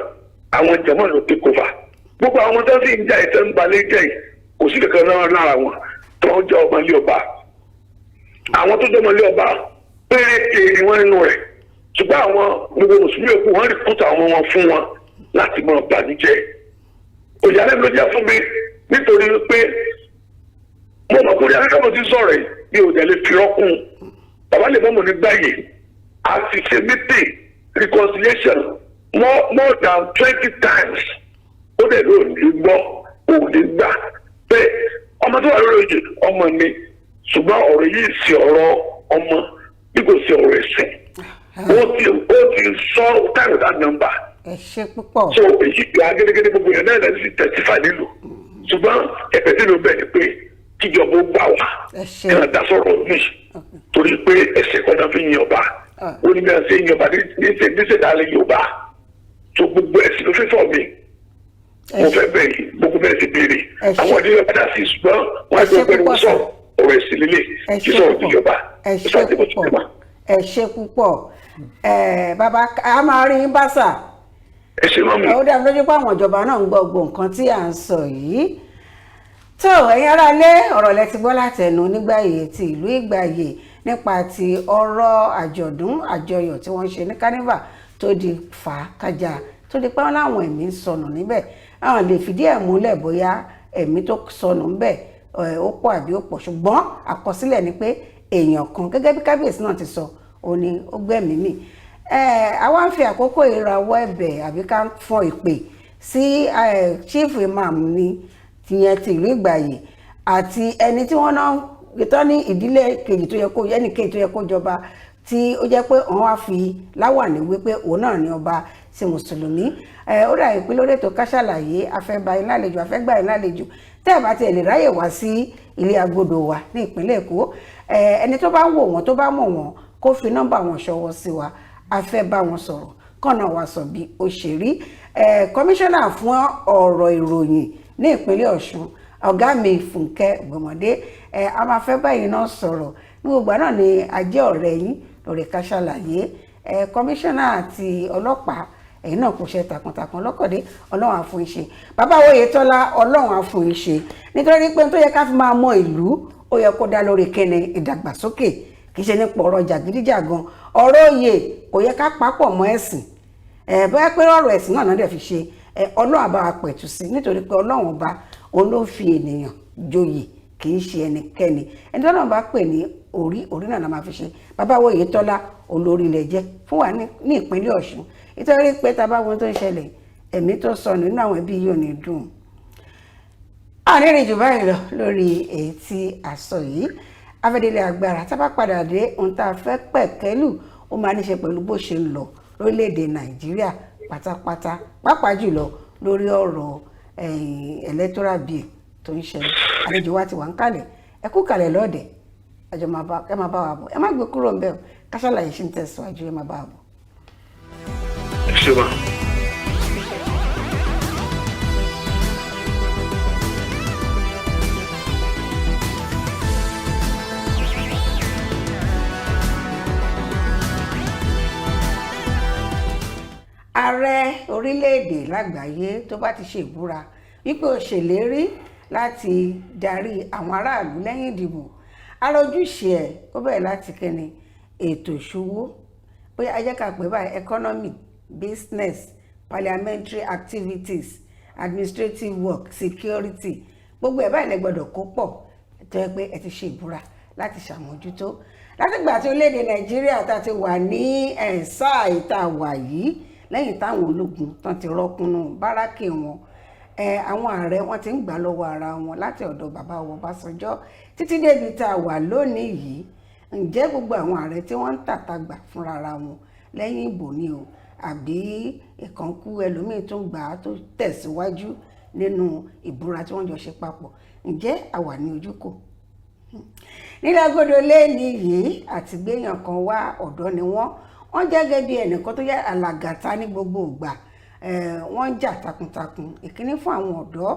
Speaker 5: àwọn jẹ̀mọ́ ló ti kófà gbogbo àwọn tó sì ń jà ìtẹ́ ń balẹ̀ jẹ́ yìí kò sí kankan náà lára wọn tó ń jẹ́ ọmọlé ọba àwọn tó jẹ́ ọmọlé ọba péréte ni wọ́n nínú rẹ̀ ṣùgbọ́n àwọn gbogbo mùsùlùmí òkú wọ́n rí kúta àwọn wọn fún wọn láti mọ bànújẹ́ òyàlẹ́ ló jẹ́ fún mi nítorí pé mo mọ̀ pé akẹ́kọ̀ọ́ ti sọ̀rọ̀ yìí bí òjò lè fi rọ́kùn bàbá lè mọ́mọ́ ní gbáyé a ti ṣe meeting reconciliation more than 20 times ó dẹ̀ ló ní gbọ́ òun ní gbà pé ọmọ tó wà lórí oyè ọmọ ni ṣùgbọ́n ọ̀rọ̀ yìí sí ọ̀rọ̀ ọmọ bí kò sí ọ̀rọ̀ ẹ̀sìn ó ti sọ time that number.
Speaker 2: ẹ ṣe púpọ̀.
Speaker 5: so èyí ìgbà gẹ́gẹ́ gbogbo yẹn náà lẹ́sìn testify nílò ṣùgbọ́n ẹ̀bẹ̀ nínú bẹ́ẹ̀ ni pé kíjọba ó gbà wá kí wọ́n dá sọ̀rọ̀ mi torí pé ẹ̀sìn kọ́ńtà fi yan ọba ó ní bí wọ́n ṣe yan ọba níṣẹ̀dálẹ̀ Yorùbá tó gbogbo ẹ̀sìn ló fífọ̀ mi mo fẹ́ bẹ̀rẹ̀ gbogbo bẹ́ẹ̀ ti béèrè àwọn ìdílé padà sí ṣùgbọ́n wọ́n á gbọ́ pẹ̀lú sọ ọ̀rọ̀ ẹ̀sìn líle kí sọ̀rọ̀ ìjọba
Speaker 2: ẹ ṣe púpọ̀ bàbá a máa rí bá sà.
Speaker 5: ẹ ṣe mọ́ mi.
Speaker 2: ó dá mi lójú pé àwọn ìjọba náà ń gbọ́ gbogbo nǹkan tí à ń sọ yìí. tó ẹ̀yin aráalé ọ̀rọ̀ lẹ ti gbọ́ látẹnu Nígbàyè ti ìlú Ìgbàyè nípa ti ọ̀rọ̀ àjọ̀dún àjọyọ̀ tí wọ́n ń ṣe ní carnival tó di fàákàjà tó di pé wọ́n láwọn ẹ̀mí ń sọnù níbẹ̀ àwọn lè fìdí ẹ̀ múlẹ̀ bóyá ẹ̀mí tó sọnù níbẹ̀ ó pọ̀ àbí ó pọ̀ ṣùgbọ́n àkọsílẹ̀ ni pé èèyàn kan gẹ́gẹ́ bí kábíyèsí náà ti sọ ó ní ó gbẹ̀mí mì àwa ń fi àkókò ìrawọ́ ẹ̀bẹ̀ àbí ká fọn ìpè sí chief imam ní tìyẹn ti ìlú Ìgbàyè àti ẹni tí wọ́n náà gbẹtọ́ ní ìdílé kejì tó yẹ kó ẹnì kejì tó yẹ kó jọba tí ó jẹ́ pé wọ́n wá fi láwàní wípé òun náà ní ọba ti mùsùlùmí ó dà ìpín lórí ètò Ká Sálàyé afẹ́bá yín lálejò afẹ́gbà yín lálejò tẹ́ ẹ̀ bá tiẹ̀ lè ráyè wá sí ilé agodo wa ní ìpínlẹ̀ Èkó ẹni tó bá wò wọ́n tó bá mọ̀ wọ́n kó fi nọ́mbà wọn ṣọwọ́ sí wa a fẹ́ bá wọn sọ̀rọ̀ kọ́nà wa sọ bí ó ṣe rí kọmíṣánná fún ọ̀rọ̀ ìròyìn ní ìpínlẹ̀ Ọ̀ṣun ọ̀gá mi Fúnkẹ́ Ògbómọdé a máa fẹ́ báyìí náà sọ̀rọ̀ ní gbogbo náà ni ajẹ́ ọ̀rẹ́ yín lórí Ká Sálàyé kọmíṣánná àti ọlọ́pàá ẹ̀yin náà kò ṣe takuntakun lọ́kọ̀dé ọlọ́run á fún yín ṣe bàbá Oyètọ́lá ọlọ́run á fún yín ṣe nítorí pé tó yẹ ká fi máa mọ ìlú ó yẹ kó dá lórí kẹ́ni ìdàgbàsókè kì í ṣe nípa ọ̀rọ̀ jàgídíjàgan ọ̀rọ̀ oyè kò yẹ ká papọ̀ mọ́ ẹ̀sìn bóyá pé ọ̀rọ̀ ẹ̀sìn náà dẹ̀ fi ṣe ọlọ́run àbá wa pẹ̀tù sí nítorí pé ọlọ́run ọba òun ló fi ènìyàn joyè kì í ṣe ẹnikẹ́ni ẹni tó náà bá pè ní orí náà la máa fi ṣe bàbá Oyètọ́lá olórí ilẹ̀ jẹ́ fún wa ní ìpínlẹ̀ Ọ̀ṣun nítorí pé tá a bá wọn tó ń ṣẹlẹ̀ ẹ̀mí tó sọnù nínú àwọn ẹbí yìí ò ní dùn. ànírín jù báyìí lọ lórí èyí tí a sọ yìí afẹ́délé agbára tá a bá padà dé ohun tá a fẹ́ pẹ̀kẹ́lù ó máa ní ṣe pẹ̀lú bó ṣe ń lọ lórílẹ̀‐èdè Nàìjíríà pátápátá pàápàá jùlọ lórí ọ̀rọ̀ electoral bill tó ń ṣẹlẹ̀ àlejò wa ti wà ń kalẹ̀ ẹ kú kalẹ̀ lọ́ọ̀dẹ̀ ẹ máa bá wa bọ̀ ẹ má gbé kúrò ń bẹ̀ Ká Sálàyé ṣì ń tẹ̀síwájú ẹ má bá wa bọ̀.
Speaker 5: Sure.
Speaker 2: Ààrẹ orílẹ̀-èdè lágbàáyé tó bá ti ṣe ìbúra wípé ó ṣèlérí láti darí àwọn aráàlú lẹ́yìn ìdìbò ara ojúṣe ẹ̀ ó bẹ̀rẹ̀ láti kẹ́ni ètò ìṣòwò bóyá ajẹ́ ká pè báyìí economy business parliamentary activities administrative work security gbogbo ẹ̀ báyìí lẹ gbọ́dọ̀ kó pọ̀ tó yẹ pé ẹ ti ṣe ìbúra láti ṣàmójútó látìgbà tí orílẹ̀-èdè Nàìjíríà tá ti wà ní sáà ìta wà yìí lẹ́yìn táwọn ológun tán ti rọ́kúnnú báràkì wọn àwọn ààrẹ wọn ti ń gbà lọ́wọ́ ara wọn láti ọ̀dọ̀ bàbá wọn Ọbásanjọ́ títí débi tá a wà lónìí yìí ǹjẹ́ gbogbo àwọn ààrẹ tí wọ́n ń tàtàgbà fúnra wọn lẹ́yìn ìbò ni o àbí ìkànkú ẹlòmíì tó ń gbà á tó tẹ̀síwájú nínú ìbúra tí wọ́n jọ ṣe papọ̀ ǹjẹ́ àwa ní ojúkò nílẹ̀ agodo lẹ́ni yìí àtìgbéyàn kan wá ọ̀dọ́ ni wọ́n jẹ́ gẹ́gẹ́ bí ẹnìkan tó yẹ alàgàtà ní gbogbo ìgbà wọ́n ń jà takuntakun ìkíní fún àwọn ọ̀dọ́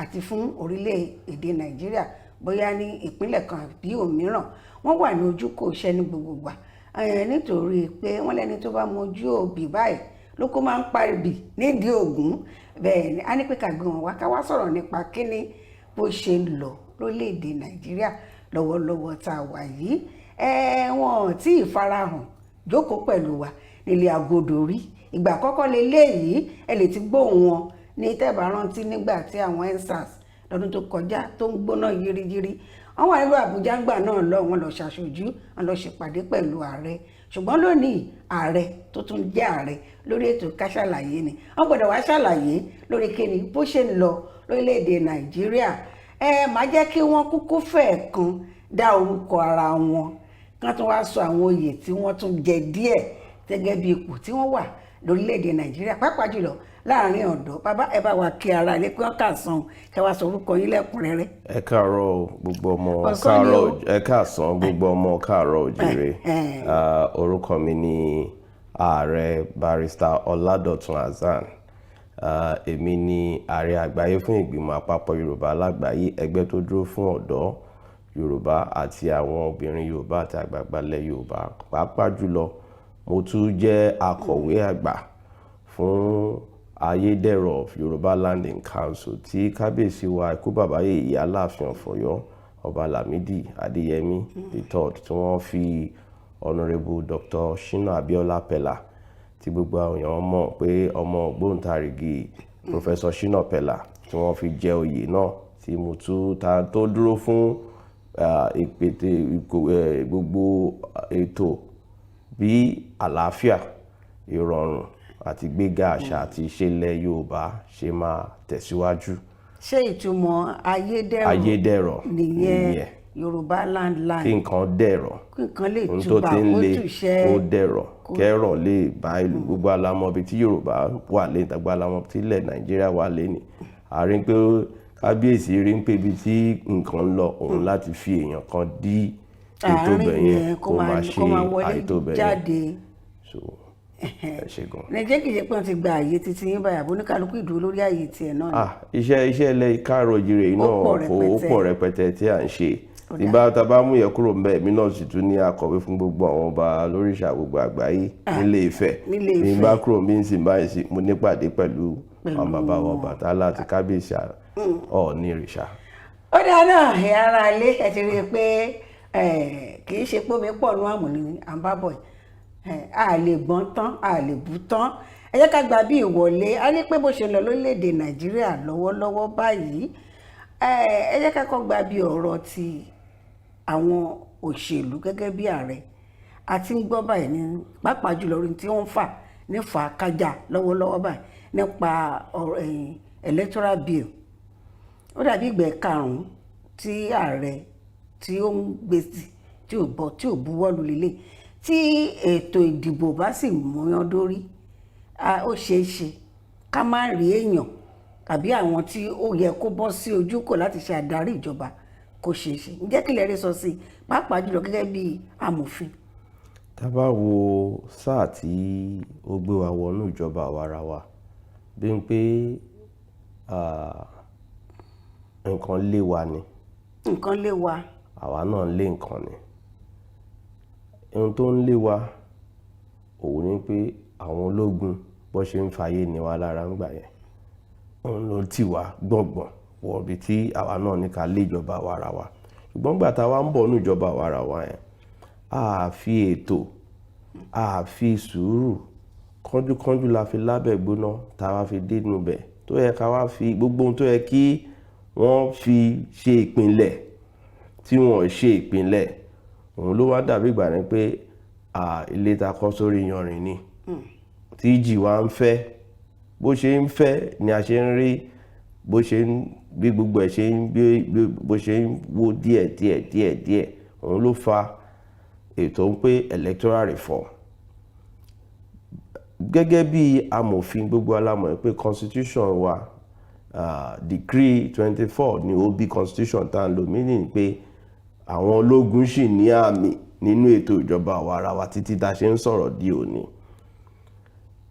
Speaker 2: àti fún orílẹ̀-èdè Nàìjíríà bóyá ní ìpínlẹ̀ kan bí òmíràn wọ́n wà ní ojúkò iṣẹ́ ní gbogbo ìgbà nítorí pé wọ́n lẹ́ni tó bá mojú òbí báyìí ló kó máa ń paribì nídìí ògún bẹ́ẹ̀ ni a ní pé ká gbé wọn wá ká wá sọ̀rọ̀ nípa kíní bó ṣe ń lọ lórílẹ̀-èdè Nàìjíríà lọ́wọ́lọ́wọ́ tá a wà yìí wọn ò tí ì farahàn jókòó pẹ̀lú wa nílé agodo rí ìgbà àkọ́kọ́ leléyìí ẹ lè ti gbóhùn wọn ní tẹ́bà rántí nígbà tí àwọn EndSARS lọ́dún tó kọjá tó ń gbóná yiriyiri wọ́n wà nílùú Àbújá ńgbà náà lọ wọ́n lọ ṣàṣojú wọ́n lọ ṣèpàdé pẹ̀lú ààrẹ ṣùgbọ́n lónìí ààrẹ tó tún jẹ́ ààrẹ lórí ètò ká ṣàlàyé ni wọ́n gbọ́dọ̀ wá ṣàlàyé lórí kíni bó ṣe ń lọ lórílẹ̀‐èdè Nàìjíríà máa jẹ́ kí wọ́n kúkú fẹ́ẹ̀ kan dá orúkọ ara wọn kán tún wá sọ àwọn oyè tí wọ́n tún jẹ díẹ̀ gẹ́gẹ́ bí ipò tí wọ́n wà lórílẹ̀‐èdè Nàìjíríà pàápàá jùlọ láàrin ọ̀dọ́. Bàbá ẹ bá wa kí ara ilé pé wọ́n kà sàn kẹ wá sọ orúkọ yín lẹ́kùnrẹ́rẹ́.
Speaker 6: Ẹ káàárọ̀ gbogbo ọmọ káàárọ̀ ẹ káàsán gbogbo ọmọ káàárọ̀ òjìrè. Orúkọ mi ni ààrẹ barrister Ọládọ̀tun Hasan. Èmi ni ààrẹ àgbáyé fún ìgbìmọ̀ àpapọ̀ Yorùbá lágbàáyé, ẹgbẹ́ tó dúró fún ọ̀dọ́ Yorùbá àti àwọn obìnrin Yorùbá àti àgbààgbà ilẹ̀ Yorùbá. Pàápàá jùlọ mo tún jẹ́ akọ̀wé àgbà fún Ayédèrò of Yorùbá Land in Council tí kábíyèsí wa ikú bàbá Yèyé Aláàfin of Ọ̀yọ́ Ọba Lámídì Adéyẹmí III tí wọ́n fi Honourable Dr. Shina Abiola Pella tí gbogbo èèyàn mọ̀ pé ọmọ ògbóǹtarìgì Professor Shina Pella tí wọ́n fi jẹ oyè náà tí mo tún ta tó dúró fún gbogbo ètò bí àlàáfíà, ìrọ̀rùn àti gbéga àṣà àti ìṣẹ̀lẹ̀ Yorùbá ṣe máa tẹ̀síwájú.
Speaker 2: Ṣé ìtumọ̀ ayédèrò nìyẹn Yorùbá land
Speaker 6: kí nǹkan dẹ̀rọ̀,
Speaker 2: kí nǹkan lè
Speaker 6: ohun tó
Speaker 2: túbà
Speaker 6: ti ń
Speaker 2: kó
Speaker 6: le
Speaker 2: túṣẹ́
Speaker 6: kó dẹ̀rọ̀, kẹ́rọ̀ lè bá ìlú. Gbogbo alamọ̀ ibi tí Yorùbá wà lé gbogbo alamọ̀ tí ilẹ̀ Nàìjíríà wà lé ní. A rí pé kábíyèsí rí pé ibi tí nǹkan ń lọ òun láti fi èèyàn kan dí ètò bẹ̀yẹn kó máa ṣe àìtó bẹ̀yẹn. So ẹ ṣe gan.
Speaker 2: Nàìjíríà kìí ṣe pé wọ́n ti gba àyè títí yín báyà bó ní kálukú ìdúró lórí àyè tiẹ̀ náà ni.
Speaker 6: Iṣẹ́ ilẹ̀ káàárọ̀ oòjíire náà ó pọ̀ rẹpẹtẹ tí à ń ṣe. Nígbà tá a bá mú yẹn kúrò ńbẹ̀, èmi náà sì tún ní akọ̀wé fún gbogbo àwọn ọba lóríṣà gbogbo àgbáyé nílé Ifẹ̀. Nígbà kúrò mi ń sìn báyìí sí mo nípàdé pẹ̀lú àwọn bàbá wa Ọbàtálá àti kábíyèsí Ọọ̀ni ìrìṣà.
Speaker 2: Ó dáa náà ẹ̀ ara ilé ẹ̀ ti rí i pé kì í ṣe pé omi pọ̀ nú àmù ni à ń bá bọ̀ a lè gbọ́n tán a lè bú tán. Ẹ jẹ́ ká gba bí ìwọlé a ní pé bó ṣe lọ lórílẹ̀‐èdè Nàìjíríà lọ́wọ́lọ́wọ́ báyìí ẹ jẹ́ ká kọ́ gba bí ọ̀rọ̀ ti àwọn òṣèlú gẹ́gẹ́ bí ààrẹ àti ń gbọ́ báyìí ní pàápàá jùlọ orin tí wọ́n ń fà nífà kájà lọ́wọ́lọ́wọ́ báyìí nípa electoral bill. Ó dàbí ìgbẹ́ karùn-ún tí ààrẹ tí ó ń gbèsè tí ò buwọ́lù lélẹ̀ tí ètò ìdìbò bá sì múyán dórí ó ṣeé ṣe ká má rí èèyàn tàbí àwọn tí ó yẹ kó bọ́ sí ojúkò láti ṣe àdarí ìjọba kó ṣeé ṣe. Ǹjẹ́ kí lẹ rí sọ sí pàápàá jùlọ gẹ́gẹ́ bí amòfin?
Speaker 6: Tá a bá wo sáà tí ó gbé wa wọnú ìjọba àwarawa bí n pé nǹkan lé wa ni.
Speaker 2: Nǹkan lé wa.
Speaker 6: Àwa náà ń lé nǹkan ni. Ohun tó ń lé wa òun ni pé àwọn ológun bó ṣe ń fàyè ní wa lára ń gbà yẹn òun ló tì wá gbọ̀ngbọ̀n wọ̀ bí tí àwa náà ní ká lé ìjọba àwarawa. Ṣùgbọ́n gbà tá a wá ń bọ̀ ní ìjọba àwarawa yẹn a fi ètò a fi sùúrù kánjúkánjú la fi lábẹ́ gbóná tá a wá fi dé inú bẹ̀ tó yẹ ká wá fi gbogbo ohun tó yẹ kí wọ́n fi ṣe ìpínlẹ̀ tí wọ́n ṣe ìpínlẹ̀ òun ló wá dàbí ìgbà ní pé ilé ta kọ́ sórí yanrìn ni tí ìjì wa ń fẹ́ bó ṣe ń fẹ́ ni a ṣe ń rí bó ṣe ń bí gbogbo ẹ̀ ṣe ń bó ṣe ń wó díẹ̀ òun ló fa ètò ń pé electoral reform. Gẹ́gẹ́ bí amòfin gbogbo alámọ̀ pé constitution wa decree 24 ni ó bí constitution tá ń lò meaning pé àwọn ológun ṣì ní àmì nínú ètò ìjọba àwarawa títí tá ṣe ń sọ̀rọ̀ di òní.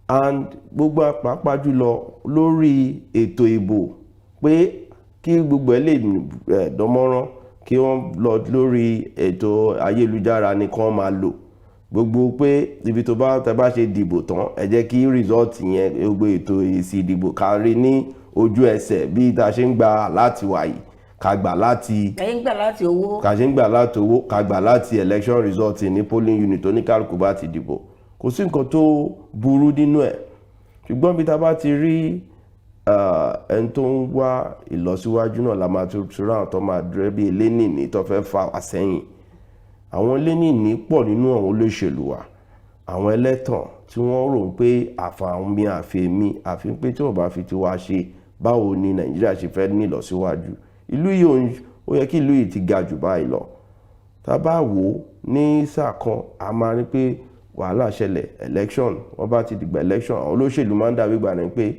Speaker 6: And gbogbo pàápàá jùlọ lórí ètò ìbò pé kí gbogbo ẹ̀ lè dánmọ́rán kí wọ́n lọ lórí ètò ayélujára ni kí wọ́n máa lò gbogbo pé ibi tó bá ṣe dìbò tán ẹ jẹ́ kí result yẹn gbogbo ètò èsì ìdìbò kárí ní ojú ẹsẹ̀ bí tá ṣe ń gbà láti wàyí ká gbà láti owó ká gbà láti election result ní polling unit oníkálukú bá ti dìbò kò sí nǹkan tó burú nínú ẹ̀. Ṣùgbọ́n bí tá bá ti rí ẹni tó ń wá ìlọsíwájú náà la máa tún ra àwọn tó máa dúró bí elénìní tó fẹ́ fà wá sẹ́yìn. Àwọn elénìní pọ̀ nínú àwọn olóṣèlú wa, àwọn ẹlẹ́tàn tí wọ́n rò pé àfàmì àfẹ́mí àfi pé tí wọ́n bá fi tiwa ṣe báwo ni Nàìjíríà ṣe fẹ́ ní ìlọsíwájú. Ìlú yìí ó yẹ kí ìlú yìí ti ga jù báyìí lọ. Tá bá wò ní sáà kan a máa rí pé wàhálà ṣẹlẹ̀ election, wọ́n bá ti dìgbà election àwọn olóṣèlú máa ń dàbí gbà ní pé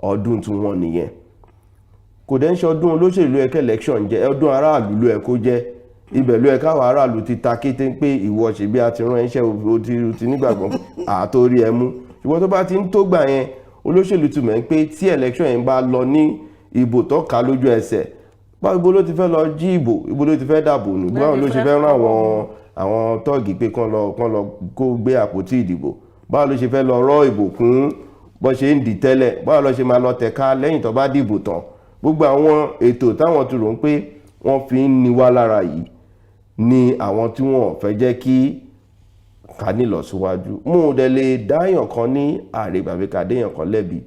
Speaker 6: ọdún tí wọ́n nìyẹn. Kò dẹ̀ ń ṣe ọdún olóṣèlú ẹ̀kẹ́ election jẹ́ ọdún aráàlú ló ẹ̀ kó jẹ́. Ibẹ̀ ló ẹ̀ káwọn aráàlú ti ta kété pé ìwọ ṣe bí a ti rán iṣẹ́ o ti nígbàgbọ́ àtórí ẹ mú. Ṣùgbọ́n tó bá ti ń tó gbà yẹn olóṣèlú ti mọ̀ pé tí election yẹn bá lọ ní ìbò tó ká lójú ẹsẹ̀ ibo ló ti fẹ́ lọ jí ìbò, ibo ló ti fẹ́ dàbò nù, báwo ló ṣe fẹ́ rán àwọn tọ́ọ̀gì pé kán lọ kó gbé àpótí ìdìbò, báwo ló ṣe fẹ́ lọ rọ́ ìbò kún bó ṣe ń dì tẹ́lẹ̀, báwo ló ṣe máa lọ tẹ̀ka lẹ́yìn tó bá dìbò tán. Gbogbo àwọn ètò táwọn ti rò ń pé wọ́n fi ń ni wá lára yìí ni àwọn tí wọ́n fẹ́ jẹ́ kí ká ní ìlọsíwájú. Mo dẹ̀ lè dáyàn kan ní ààrẹ gbàgbé ká déyàn kan lẹ́bi,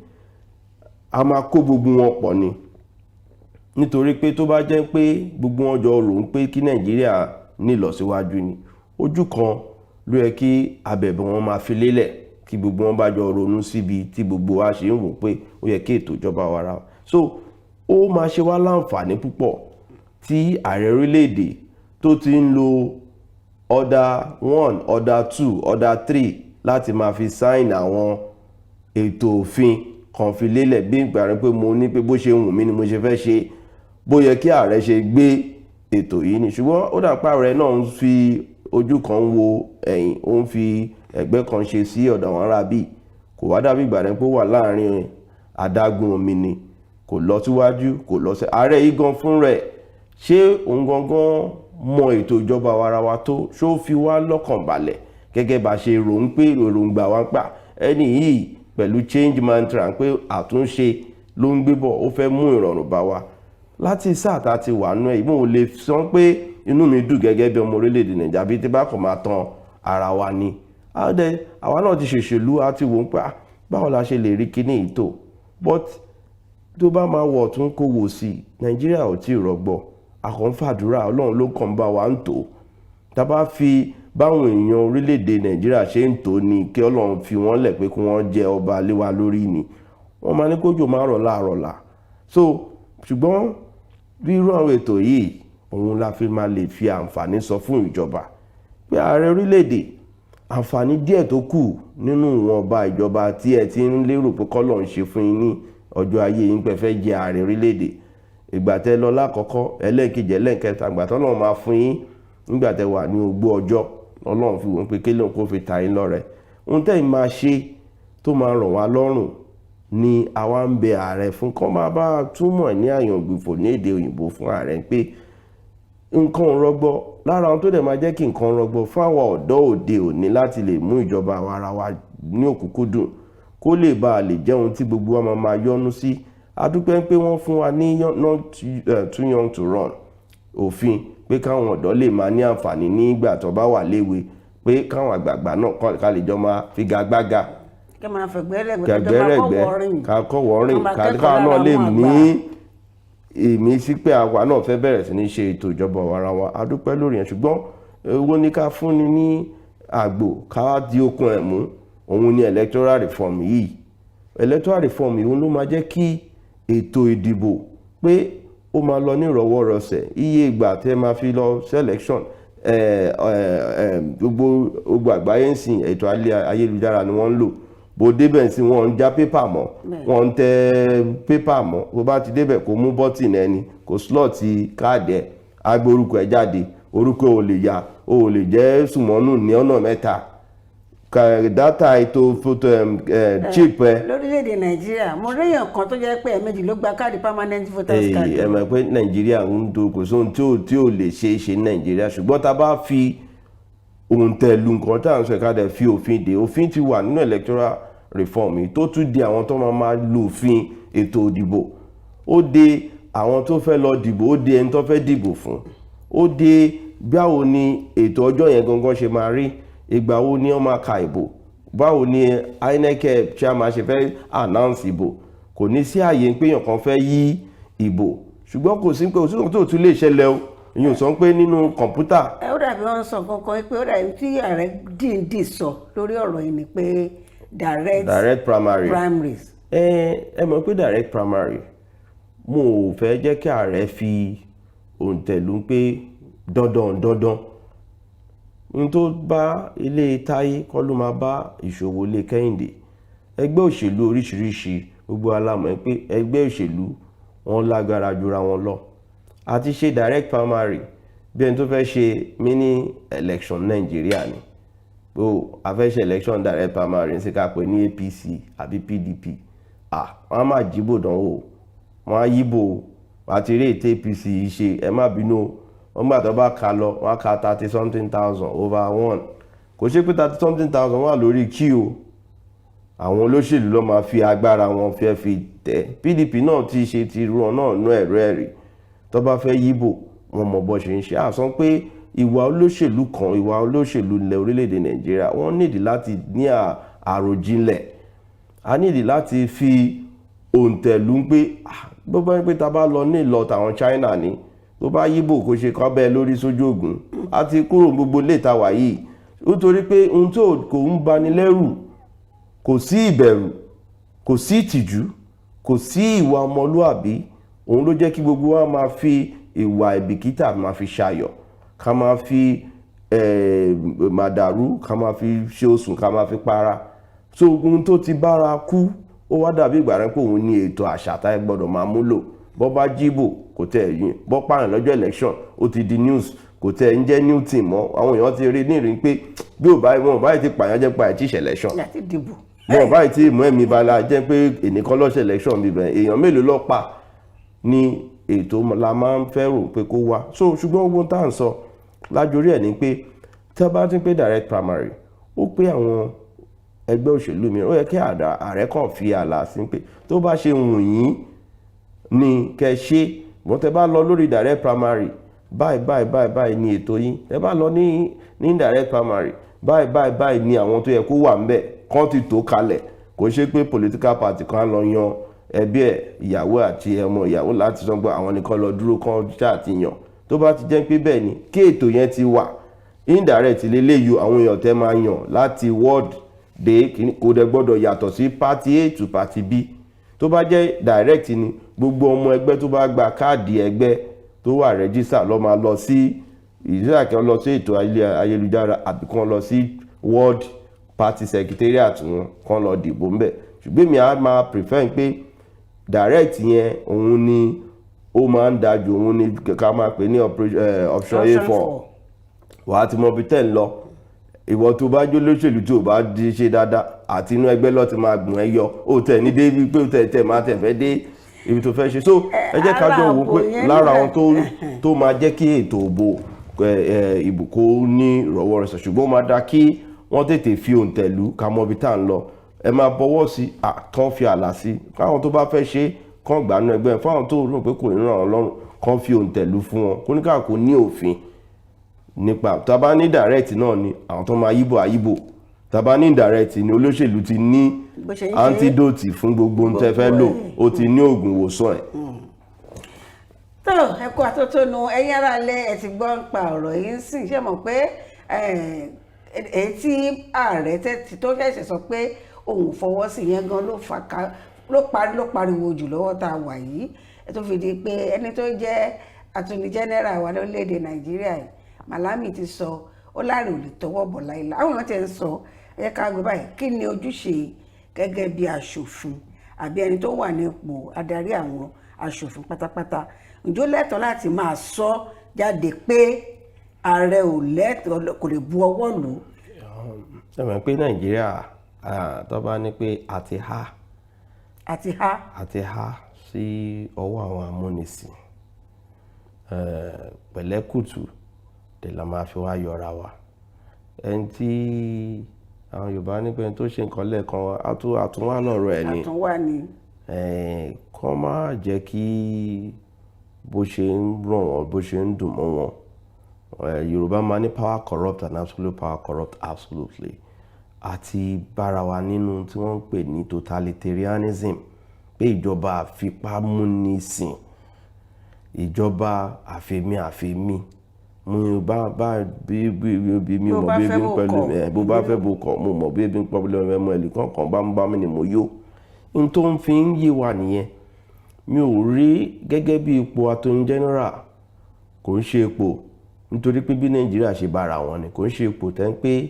Speaker 6: a máa kó gbogbo wọn pọ̀ ni. Nítorí pé tó bá jẹ́ pé gbogbo wọn jọ rò ń pé kí Nàìjíríà ní ìlọsíwájú ni, ojú kan ló yẹ kí abẹ̀bẹ̀ wọn máa fi lélẹ̀ kí gbogbo wọn bá jọ ronú síbi tí gbogbo wa ṣe ń wò pé ó yẹ kí ètò ìjọba wa ra. So ó máa ṣe wá láǹfààní púpọ̀ tí ààrẹ orílẹ̀-èdè tó ti ń lo order 1, order 2, order 3 láti máa fi sign àwọn ètò òfin kan fi lélẹ̀ bí ìgbà rẹ̀ pé mo ní pé bó ṣe wù mí ni mo ṣe fẹ́ ṣe, bó yẹ kí ààrẹ ṣe gbé ètò yìí ni. Ṣùgbọ́n ó dàpá ààrẹ náà ń fi ojú kan wo ẹ̀yìn, ó ń fi ẹ̀gbẹ́ kan ṣe sí ọ̀dọ̀ àwọn ará bí. Kò wá dàbí ìgbà rẹ̀ pé ó wà láàrin adágún omi ni, kò lọ síwájú kò lọ sí. Ààrẹ yìí gan fún rẹ̀ ṣé òun gangan mọ ètò ìjọba warawa tó, ṣó fi wá lọ́kàn balẹ̀ gẹ́gẹ́ bá ṣe rò ń pé èròǹgbà wa ń pa ẹni yìí pẹ̀lú change mantra pé àtúnṣe ló ń gbé bọ̀, ó fẹ́ mú ìrọ̀rùn bá wa. Láti sáà tá ti wà nú ẹ̀ mo lè sọ pé inú mi dùn gẹ́gẹ́ bí ọmọ orílẹ̀-èdè Nàìjíríà bí tí bá kàn máa tan ara wa ni. Àwa náà ti ṣèṣèlú àti wò ń pa báwo la ṣe lè rí kíní ìtò, but tó bá máa wọ̀ tún kó wò sí Nàìjíríà ò tí ì rọgbọ. Àkànfàdúrà Ọlọ́run ló kàn bá wa ń tò. Tá bá fi báwọn èèyàn orílẹ̀-èdè Nàìjíríà ṣe ń tò ní kí Ọlọ́run fi wọ́n lẹ̀ pé kí wọ́n jẹ ọba lé wa lórí ni wọ́n máa ní kójò máa rọ̀ láàrọ̀ là. So ṣùgbọ́n bí irú àwọn ètò yìí òun la fi máa lè fi àǹfààní sọ fún ìjọba pé ààrẹ orílẹ̀-èdè àǹfààní díẹ̀ tó kù nínú ìwọ̀nba ìjọba tí ẹ ti ń lérò pé kọ́lọ̀ ń ṣe fún yín ní ọjọ́ ayé yín pé fẹ́ jẹ ààrẹ orílẹ̀-èdè. Ìgbà tẹ́ lọ lákọ̀ọ́kọ́ ẹlẹ́ẹ̀kejì ẹlẹ́ẹ̀kẹta ìgbà tó lọ́run máa fún yín nígbà tẹ́ wà ní ogbó ọjọ́ Ọlọ́run fi wọ́n pé kí lóun kó fi ta yín lọ́rẹ. Ohun tẹ́yìn máa ṣe tó máa rọ̀ wá lọ́rùn ni àwa ń bẹ ààrẹ fún kọ́ máa bá túmọ̀ ní àyàngbìfò ní èdè òyìnbó fún ààrẹ pé nǹkan rọgbọ lára ohun tó dẹ̀ máa jẹ́ kí nǹkan rọgbọ fún àwọn ọ̀dọ́ òde òní láti lè mú ìjọba ara wa ní òkúkúdùn kó lè bá a lè jẹ́ ohun tí gbogbo wa máa yọ́nú sí. A dúpẹ́ pé wọ́n fún wa ní not too young to run òfin pé káwọn ọ̀dọ́ lè máa ní àǹfààní nígbà tó bá wà léwe pé káwọn àgbààgbà náà ká lè jọ máa figagbága kẹgbẹ́rẹ́gbẹ́ ká kọ́wọ́ rìn ká náà lè ní èmi sí pé àwa náà fẹ́ bẹ̀rẹ̀ sí ní ṣe ètò ìjọba ara wa. A dúpẹ́ lórí yẹn ṣùgbọ́n owó ní ká fúnni ní àgbò ká di okun ẹ̀ mú òun ni electoral reform yìí. Electoral reform yìí òun ló máa jẹ́ kí ètò ìdìbò pé ó máa lọ ní ìrọ̀wọ́rọsẹ̀ iye ìgbà tẹ́ máa fi lọ selection gbogbo àgbáyé ń sìn ètò ayélujára ni wọ́n ń lò bó débẹ̀ sí wọ́n ń já pépà mọ́ wọ́n ń tẹ pépà mọ́ bó bá ti débẹ̀ kó mú bọ́tìn ẹni kó slọ́ọ̀tì káàdì ẹ̀ agbé orúkọ ẹ̀ jáde orúkọ ò lè ya ò lè jẹ́ sùmọ́nù ní ọ̀nà mẹ́ta data ètò photo chip ẹ.
Speaker 2: lórílẹ̀‐èdè Nàìjíríà mo réyàn kan tó jẹ́ pé ẹ̀ẹ̀mejì ló gba káàdì permanent voters card.
Speaker 6: ẹ mọ̀ pé Nàìjíríà ń do kò sóhun tí ò lè ṣe é ṣe ní Nàìjíríà ṣùgbọ́n tá a bá fi ohun tẹ̀lú nǹkan tá à ń sọ ká dẹ̀ fi òfin dè òfin ti wà nínú electoral reform yìí tó tún di àwọn tó máa lo òfin ètò ìdìbò ó de àwọn tó fẹ́ lọ dìbò ó de ẹni tó fẹ́ dìbò fún ó de báwo ni ètò ọjọ́ yẹn gangan ṣe máa rí ìgbà wo ni wọ́n máa ka ìbò báwo ni INEC chairman ṣe fẹ́ announce ìbò kò ní sí àyè pé èèyàn kan fẹ́ yí ìbò ṣùgbọ́n kò sí pé òsínà tó tún lè ṣẹlẹ̀ o ìyẹn ò sọ pé nínú kọ̀ǹpútà.
Speaker 2: ó dàbí wọn sọ kankan pé ó dàbí tí ààrẹ dìndín sọ lórí ọ̀rọ̀ yìí ni pé direct primaries.
Speaker 6: ẹ mọ̀ pé direct primary mo ò fẹ́ jẹ́ kí ààrẹ fi òǹtẹ̀lú pé dandan n tó bá ilé Táyé kọ́ ló máa bá Ìṣòwò ilé Kẹ́hìndé. Ẹgbẹ́ òṣèlú oríṣiríṣi gbogbo alámọ̀ pé ẹgbẹ́ òṣèlú wọn lágbára jura wọn lọ. A ti ṣe direct primary bí ẹni tó fẹ́ ṣe mini election Nàìjíríà ni. A fẹ́ ṣe election direct primary ní síkà pé ní APC àbí PDP. Wọ́n á máa jíbò dánwò wọ́n á yíbò àti eré ètò APC ṣe ẹ má bínú wọ́n gbà tó bá ka lọ wọ́n á ka 30-something thousand over 1. Kò ṣe pé 30-something thousand wà lórí kí o. Àwọn olóṣèlú ló máa fi agbára wọn fẹ́ fi tẹ̀. PDP náà ti ṣe ti ru ọ náà nú ẹ̀rọ ẹ̀rí tó bá fẹ́ yíbò wọn mọ̀ bọ́ ṣe ń ṣe. Àsán pé ìwà olóṣèlú kan ìwà olóṣèlú ilẹ̀ orílẹ̀-èdè Nàìjíríà wọ́n nídìí láti ní àròjinlẹ̀. A nídìí láti fi òǹtẹ̀lú pé bó bá ń pé ta bá lọ ní ìlọ tàwọn China ni tó bá yíbò kó ṣe kọ́ bẹ́ẹ̀ lórí sójú ògùn a ti kúrò gbogbo léta wà yìí nítorí pé ohun tó kò ń bani lẹ́rù kò sí ìbẹ̀rù kò sí ìtìjú kò sí ìwà ọmọlúàbí òun ló jẹ́ kí gbogbo wa máa fi ìwà ìbìkítà máa fi ṣayọ̀ ká máa fi màdàrú ká máa fi ṣe oṣù ká máa fi para so ohun tó ti bára kú ó wá dàbí ìgbà rẹ̀ pé òun ní ètò àṣà tá ẹ gbọ́dọ̀ máa múlò bọ́ bá jíbò kò tẹ̀ yín bọ́ pààyàn lọ́jọ́ election ó ti di news kò tẹ̀ ń jẹ́ new team mọ́ àwọn èèyàn ti rí ní ìrìn pé bí wọn ò báyìí ti pààyàn jẹ́ pààyàn tí ìṣẹ̀ election wọn ò báyìí ti mú ẹ̀mí bala jẹ́ pé ènìkan lọ́sẹ̀ election bíbẹ̀ èèyàn mélòó ló pa ní ètò la máa ń fẹ́ rò pé kó wá so ṣùgbọ́n ogun tá à ń sọ lájorí ẹ̀ ni pé tí a bá ti pé direct primary ó pé àwọn ẹgbẹ́ òṣèlú mìíràn ó yẹ kí ààrẹ kàn fi ààlà sí pé tó bá ṣe wùn yín ni kẹ́ ṣe wọ́n tẹ́ bá lọ lórí direct primary báyìí ni ètò yín tẹ́ bá lọ ní direct primary báyìí ni àwọn tó yẹ kó wà ńbẹ̀ kán ti tó kalẹ̀ kò ṣe pé political party kan lọ yan ẹbí ẹ̀ ìyàwó àti ọmọ ìyàwó láti sọ pé àwọn nìkan lọ dúró kán ṣàtìyàn tó bá ti jẹ́ pé bẹ́ẹ̀ ni kí ètò yẹn ti wà indirect lélẹ́yìí àwọn èèyàn tẹ́ máa yàn láti ward dé kò dẹ̀ gbọ́dọ̀ yàtọ̀ sí party A to party B tó bá jẹ́ direct ni gbogbo ọmọ ẹgbẹ́ tó bá gba káàdì ẹgbẹ́ tó wà rẹ́jísà ló máa lọ sí ìdílàkẹ́ lọ sí ètò ayélujára àbí kan lọ sí ward party secretariat wọn kan lọ dìbò ńbẹ̀ ṣùgbọ́n mi á máa prefer pé direct yẹn òun ni ó máa ń dájú òun ni ká máa pè ní option A4 wàá ti mọ bí tẹ́ ń lọ ìwọ tó bá jó lóṣèlú tó bá di ṣe dáadáa àti inú ẹgbẹ́ lọ́ọ́ ti máa gbọ̀n ẹ yọ ó tẹ̀ ní débi pé ó tẹ̀ máa tẹ̀ fẹ́ dé ibi tó fẹ́ ṣe so ẹ jẹ́ ká jọ wò pé lára àwọn tó máa jẹ́ kí ètò ìbò kó ní ìrọ̀wọ́rọsẹ̀ ṣùgbọ́n ó máa dá kí wọ́n tètè fi òǹtẹ̀lú ká mọ ibi tá à ń lọ ẹ máa bọwọ́ sí kán fi ààlà sí káwọn tó bá fẹ́ ṣe kán gbàánú ẹgbẹ́ fáwọn tó rò pé kò ní ràn wọ́n lọ́rùn kán fi òǹtẹ̀lú fún wọn kóníkàkó ní òfin nípa tàbá ní direct náà ni àwọn tó máa yíbò àyíbò tàbá ní indirect ni olóṣèlú ti ní antidote fún gbogbo ohun tẹ́ fẹ́ lò ó ti ní oògùn ìwòsàn ẹ̀.
Speaker 2: tó ẹ̀kọ́ àtótónu ẹ̀yin ará ilé ẹ̀ ti gbọ́ ń pa ọ̀rọ̀ yìí ń sìn ṣé mọ̀ pé èyí tí ààrẹ tó ṣẹ̀ṣẹ̀ sọ pé òun fọwọ́ sí yẹn gan ló pariwo jù lọ́wọ́ tá a wà yìí ẹ̀ tó fi di pé ẹni tó jẹ́ attorney general wa lórílẹ̀‐èdè Nàìjíríà yìí Malami ti sọ ó láàrin ò lè tọwọ́ bọ̀ láìla àwọn èèyàn ti ń sọ ẹ ká gbé báyìí kí ni ojúṣe gẹ́gẹ́ bí aṣòfin àbí ẹni tó wà nípò adarí àwọn aṣòfin pátápátá ǹjọ́ lẹ́tọ̀ọ́ láti máa sọ jáde pé ààrẹ ò lẹ́tọ̀ọ́ kò lè bu ọwọ́ lù.
Speaker 6: ṣé mọ̀ pé Nàìjíríà tó bá ní pé àti há sí ọwọ́ àwọn amúnisìn pẹ̀lẹ́kùtù tẹ̀ la máa fi wá yọra wa ẹni tí àwọn Yorùbá ní pé tó ṣe nǹkan lẹ́ẹ̀kan àtúnwá lọ́rọ̀ ẹ̀ ni kọ́ máa jẹ́ kí bó ṣe ń ràn wọ́n bó ṣe ń dùn mọ́ wọn Yorùbá máa ní power corrupt and absolute power corrupt absolutely àti bára wa nínú tí wọ́n ń pè ní totalitarianism pé ìjọba àfipámúnisìn, ìjọba àfẹ̀mí mo bá bí mi ò mọ̀ bí ebi ń pẹ̀lú bó bá fẹ́ bó kọ̀ mo mọ̀ bí ebi ń pẹ̀lú ẹmọ ẹ̀lì kankan bá mi ni mo yó. n tó ń fi ń yé wa nìyẹn. Mi ò rí gẹ́gẹ́ bí ipò attorney general, kò ń ṣe ipò nítorí pé bí Nàìjíríà ṣe bára wọn ni, kò ń ṣe ipò tẹ́ ń pé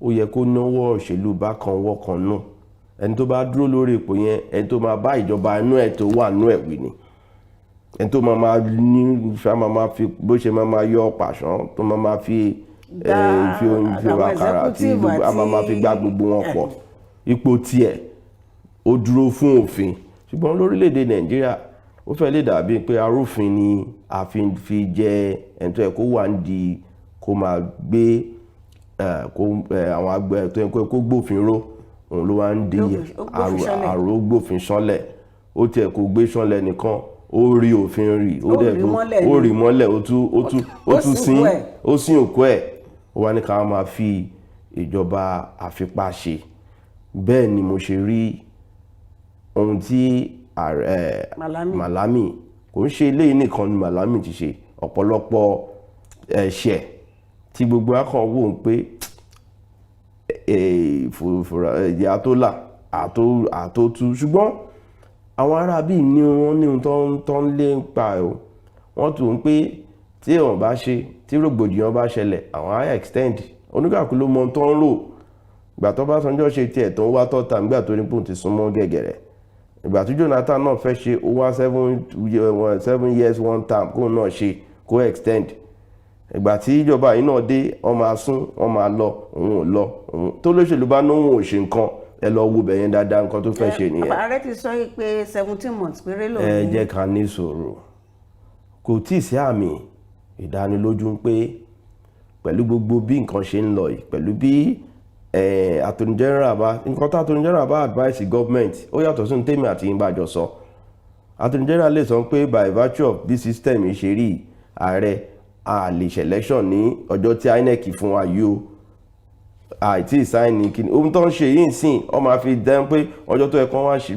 Speaker 6: ó yẹ kó náwó òṣèlú bákan wọ́kan náà. Ẹni tó bá dúró lórí ipò yẹn, ẹni tó máa bá ìjọba inú ẹ̀ tó wà nú ẹ̀ wí ni, ẹni tó máa ní fi bó ṣe máa yọ pàṣán, tó máa fi àkàrà àti máa fi gbá gbogbo wọn pọ̀. Ipò tiẹ̀ ó dúró fún òfin. Ṣùgbọ́n lórílẹ̀‐èdè Nàìjíríà ó fẹ́ lè dàbí pé arúfin ni a fi jẹ ẹni tó yẹ kó wà nídìí kó máa gbé àwọn àgbẹ̀ tó yẹ kó gbófin ró, òun ló wá ń di àrò gbófin ṣánlẹ̀. Ó tiẹ̀ kó gbé ṣánlẹ̀ nìkan, ó rí òfin rí, ó rí mọ́lẹ̀, ó sín òkú ẹ̀. Ó wá ní ká máa fi ìjọba àfipá ṣe. Bẹ́ẹ̀ ni mo ṣe rí ohun tí Malami kò ń ṣe eléyìí nìkan ni Malami ti ṣe. Ọ̀pọ̀lọpọ̀ ẹ̀ṣẹ̀ tí gbogbo akàn wò ń pé ìyá tó là àtótú. Ṣùgbọ́n àwọn ará bíi ní wọ́n ní ohun tó ń lé ń pa ẹ̀. Wọ́n tún ń pé tí èèyàn bá ṣe, tí rògbòdìyàn bá ṣẹlẹ̀, àwọn á extend. Oníkàkú ló mọ ohun tó ń rò. Ìgbà tó bá Sanjọ́ ṣe tiẹ̀ tó ń wá tọ́ta nígbà tó ní pòun ti súnmọ́ gẹ̀gẹ̀rẹ̀. Ìgbà tí Jonathan náà fẹ́ ṣe, ó wá 7 years 1 term kóun náà ṣe kó extend. Ìgbà tí ìjọba yìí náà dé, wọ́n máa sún, wọ́n máa lọ, òun ò lọ. Tó lóṣèlú bá náà ò ṣe nǹkan, ẹ lọ wo bẹ̀yẹn dáadáa nǹkan tó fẹ́ ṣe nìyẹn.
Speaker 2: Ààrẹ ti sọ pé 17 months péré lòun.
Speaker 6: Ẹ jẹ́ ká ní sùúrù. Kò tíì sí àmì ìdánilójú pé pẹ̀lú gbogbo bí nǹkan ṣe ń lọ yìí, pẹ̀lú bí attorney general bá nǹkan tó attorney general bá advice government ó yàtọ̀ sí tèmi àti yín bá jọ sọ. Attorney general lè sọ pé by virtue of bí system ṣe rí, ààrẹ a lè ṣe election ní ọjọ́ tí INEC fún wa yìí o, àìtí ìsáìnì kìíní. Ohun tó ń ṣe yìí sìn, ọ máa fi dẹ́n pé ọjọ́ tó yẹ kán wá ṣe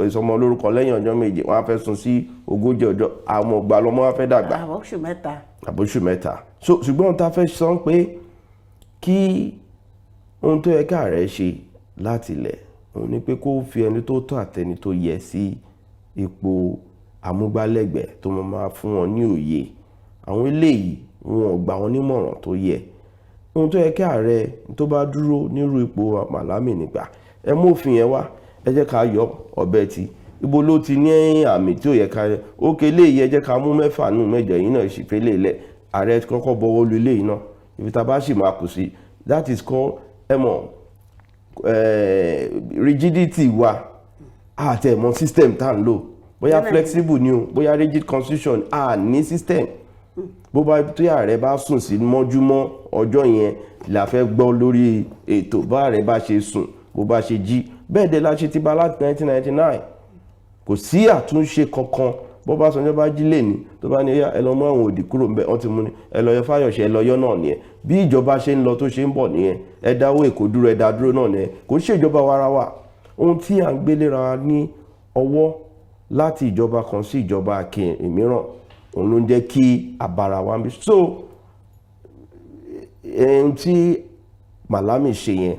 Speaker 6: ìsọmọ lórúkọ lẹ́yìn ọjọ́ méje, wọ́n á fẹ́ sún sí 40 ọjọ́. Àwọn ọgbà lọmọ wá fẹ́ dàgbà. Àbóṣù mẹ́ta. Ṣùgbọ́n ta fẹ́ sọ pé kí ohun tó yẹ ká ààrẹ ṣe láti ilẹ̀, òun ni pé kó fi ẹni tó tọ́ àtẹni tó yẹ sí ipò amúgbálẹ́gbẹ̀ẹ́ tó máa fún wọn ní òye. Àwọn eléyìí wọn ò gbà wọn nímọ̀ràn tó yẹ. Ohun tó yẹ kí ààrẹ tó bá dúró nírú ipò Malami nígbà, ẹ mú òfin yẹn wá, ẹ jẹ́ ká yọ ọ̀bẹ tí ibo ló ti ní àmì tí ò yẹ ká ókè léyìí, ẹ jẹ́ ká mú 6 nù 8 yìí náà sì fẹ́ lélẹ̀. Ààrẹ kọ́kọ́ bọwọ́ lu eléyìí náà, ibi tá a bá sì máa kù sí, that is called rigidity wa àti ẹ̀mọ́ system tá ń lò, bóyá flexible ni o, bóyá rigid constitution ní system. Bó bá tó ààrẹ bá sùn sí mọ́júmọ́ ọjọ́ yẹn la fẹ́ gbọ́ lórí ètò bá ààrẹ bá ṣe sùn, bó bá ṣe jí. Bẹ́ẹ̀ dẹ̀ la ṣe ti bá láti 1999. Kò sí àtúnṣe kankan. Bó bá Sanjọ́ bá jí lè ní tó bá ní ẹ lọ mú àwọn òdì kúrò ńbẹ̀, wọ́n ti mú ní ẹ lọ yọ Fáyọ̀ṣe, ẹ lọ yọ náà nìyẹn. Bí ìjọba ṣe ń lọ tó ṣe ń bọ̀ nìyẹn. Ẹ dáwọ́ Èkó dúró, ẹ dá dúró náà nìyẹn. Kò ń ṣèjọba warawa. Ohun tí à ń gbélera ní ọwọ́ láti ìjọba kan sí ìjọba mìíràn, òun ló ń jẹ́ kí àbára wa ń bí. So ohun tí Malami ṣe yẹn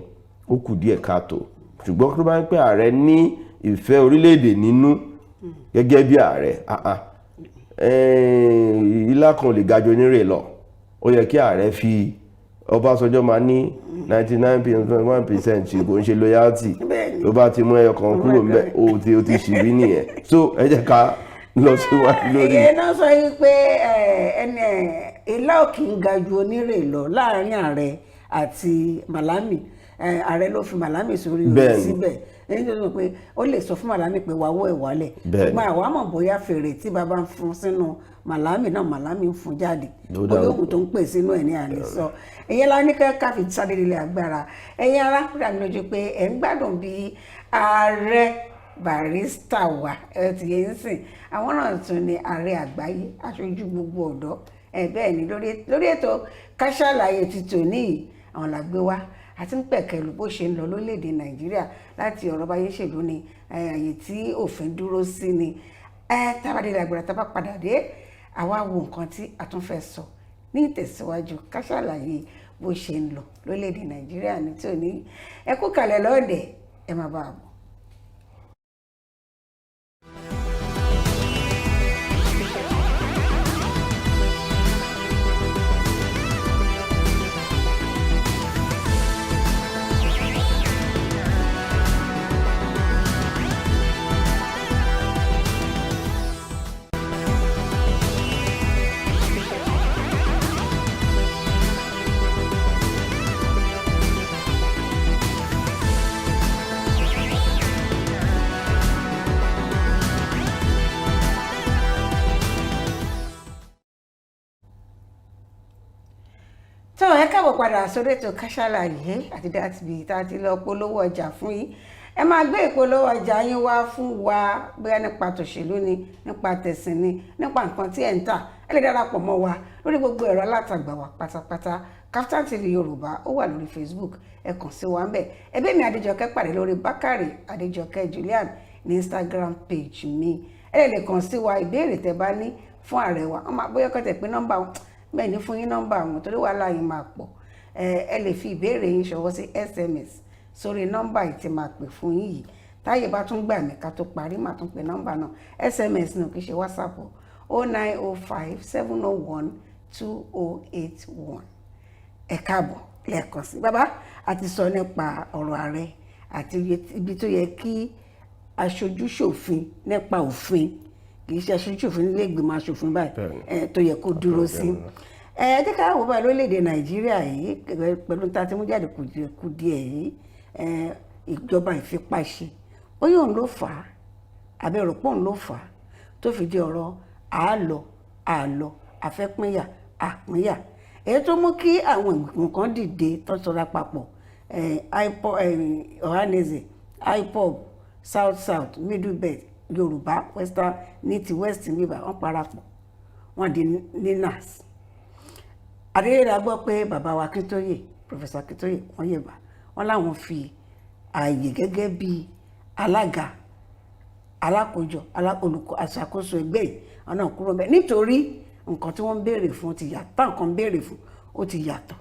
Speaker 6: ó kù díẹ̀ káàtó. Ṣùgbọ́n tó bá ń pẹ́ ààrẹ ní ìfẹ́ orílẹ̀-èdè nínú gẹ́gẹ́ bí ààrẹ, ilá kan lè gajò onírè lọ. Ó yẹ kí ààrẹ fi Ọbásanjọ́ máa ní 99.1% kò ń ṣe loyalty. Tó bá ti mú ẹyọ kan kúrò ńbẹ̀, ó ti ṣì rí nìyẹn. So ẹ jẹ́ ká lọ síwájú lórí.
Speaker 2: Ìyẹn náà sọ pé ilá òkè ń ga ju onírè lọ láàrin ààrẹ àti Malami. Ààrẹ ló fi Malami sórí orí síbẹ̀. Ẹni tó sọ pé ó lè sọ fún Malami pé wàá wọ ẹ̀ wálẹ̀. Ṣùgbọ́n àwa mọ̀ bóyá fèrè tí bàbá ń fún sínú Malami náà Malami ń fún jáde. Bóyá òkú tó ń pè sínú ẹ̀ ní àlè sọ. Ìyẹn la ní ká fi sáré ilé agbára. Ẹ̀yin arákùnrin àmì lójú pé ẹ̀ ń gbádùn bí ààrẹ Barrister wa ẹ ti yẹn sìn. Àwọn náà tún ní ààrẹ àgbáyé, aṣojú gbogbo ọ̀dọ́. Bẹ́ẹ̀ ni lórí ètò Ká Sálàyé ti tòní, àwọn làgbé wa. àti ń pẹ̀kẹ́lù bó ṣe ń lọ lórílẹ̀‐èdè Nàìjíríà láti ọ̀rọ̀ báyé ṣèlú ni àyè tí òfin dúró sí ni tábàdé lágbára tábà padà dé àwa wo nǹkan tí a tún fẹ́ sọ ní ìtẹ̀síwájú ká ṣàlàyé bó ṣe ń lọ lórílẹ̀‐èdè Nàìjíríà ní tí ò ní ẹ kú kalẹ̀ lọ́ọ̀dẹ̀ ẹ má bàa bọ̀. tó ẹ káàbọ̀ padà sórí ètò Ká Sálàyé àti dátìbí tá a ti lọ polówó ọjà fún yín ẹ máa gbé ìpolówó ọjà yín wá fún wa bóyá nípa tòṣèlú ni nípa tẹ̀sìn ni nípa nǹkan tí ẹ̀ ń tà ẹ lè darapọ̀ mọ́ wa lórí gbogbo ẹ̀rọ alátagbà wa pátápátá Kaftan TV Yorùbá ó wà lórí Facebook ẹ kàn sí wa ńbẹ̀ ẹbí mi Adéjọkẹ́ pàdé lórí Bákàrè Adéjọkẹ́ Julian ní Instagram page mi ẹ lè kàn sí wa ìbéèrè tẹ́ bá ní fún ààrẹ wa ọmọ bóyá kọ́ tẹ̀ pé nọ́mbà bẹ́ẹ̀ ni fún yín nọ́mbà àwọn torí wàhálà yín máa pọ̀ ẹ lè fi ìbéèrè yín ṣọwọ́ sí SMS sórí nọ́mbà yìí tí máa pè fún yín yìí táyé bá tún gbà mí ká tó parí máa tún pè nọ́mbà náà SMS náà kì í ṣe WhatsApp 0905-701-2081 ẹ káàbọ̀ lẹ́ẹ̀kan sí bàbá àti sọ nípa ọ̀rọ̀ ààrẹ àti ibi tó yẹ kí aṣojú ṣòfin nípa òfin kì í ṣe aṣojú ṣòfin nílé ìgbìmọ̀ aṣòfin báyìí tó yẹ kó dúró sí jẹ́ ká wò báyìí lórílẹ̀‐èdè Nàìjíríà yìí pẹ̀lú tá a ti mú jáde kùdìẹ̀ yìí ìjọba ìfipáṣe ó yóò ń ló fà á abẹ́rò pọ̀ ń ló fà á tó fi di ọ̀rọ̀ àlọ́ àfẹ́pínyà àpínyà èyí tó mú kí àwọn ìgbìmọ̀ kan dìde tó ṣọ́ra papọ̀ Ohanaeze IPOB South Middle Belt Yorùbá Western ní ti West níbà wọ́n parapọ̀ wọ́n di NINAS adéyẹ̀dá gbọ́ pé bàbá wa Akíntóyè Professor Akíntóyè wọ́n yẹ̀bà wọ́n láwọn fi ààyè gẹ́gẹ́ bí alága alákòójọ olùkọ́ aṣàkóso ẹgbẹ́ yìí ọ̀nà kúrò bẹ́ẹ̀ nítorí nǹkan tí wọ́n ń béèrè fún ti yàtọ̀ nǹkan ń béèrè fún ó ti yàtọ̀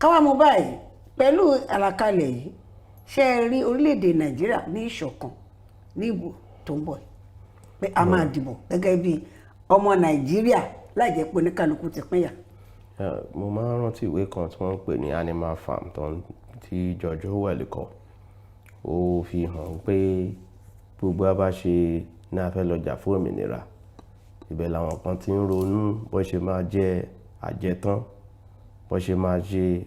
Speaker 2: káwá mú báyìí pẹ̀lú àlàkalẹ̀ yìí ṣe é rí orílẹ̀-èdè Nàìjíríà ní ìṣọ̀kan ní ìbò tó ń bọ̀ pé a máa dìbò gẹ́gẹ́ bí ọmọ Nàìjíríà láì jẹ́ pé oníkálukú ti pínyà.
Speaker 6: mo máa ń rántí ìwé kan tí wọ́n ń pè ní Animal Farm tí George Orwell kọ ó fi hàn pé gbogbo a bá ṣe ní a fẹ́ lọ jà fún òmìnira ibẹ̀ làwọn kan ti ń ronú bó ṣe máa jẹ àjẹtán bó ṣe máa ṣe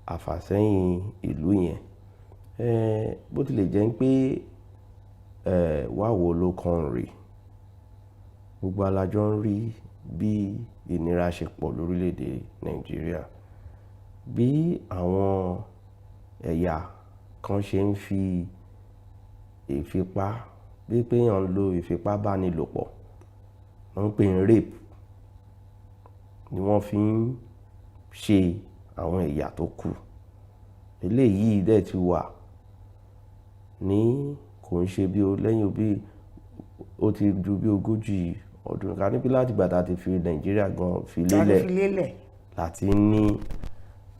Speaker 6: àfàsẹ́yìn ìlú yẹn bó tilẹ̀ jẹ́ pé wá wo ló kàn rí gbogbo alájọ ń rí bí ìnira ṣe pọ̀ lórílẹ̀‐èdè Nàìjíríà bí àwọn ẹ̀yà kan ṣe ń fi ìfipá bí pé èèyàn ń lo ìfipábánilòpọ̀ wọ́n ń pè ní rape ni wọ́n fi ń ṣe àwọn ẹ̀yà tó kù eléyìí dẹ̀ ti wà ní kò ń ṣe bí lẹ́yìn bí ó ti ju bí 40 ọdún ká níbi láti gbà tá ti fi Nàìjíríà gan fi lélẹ̀ láti ní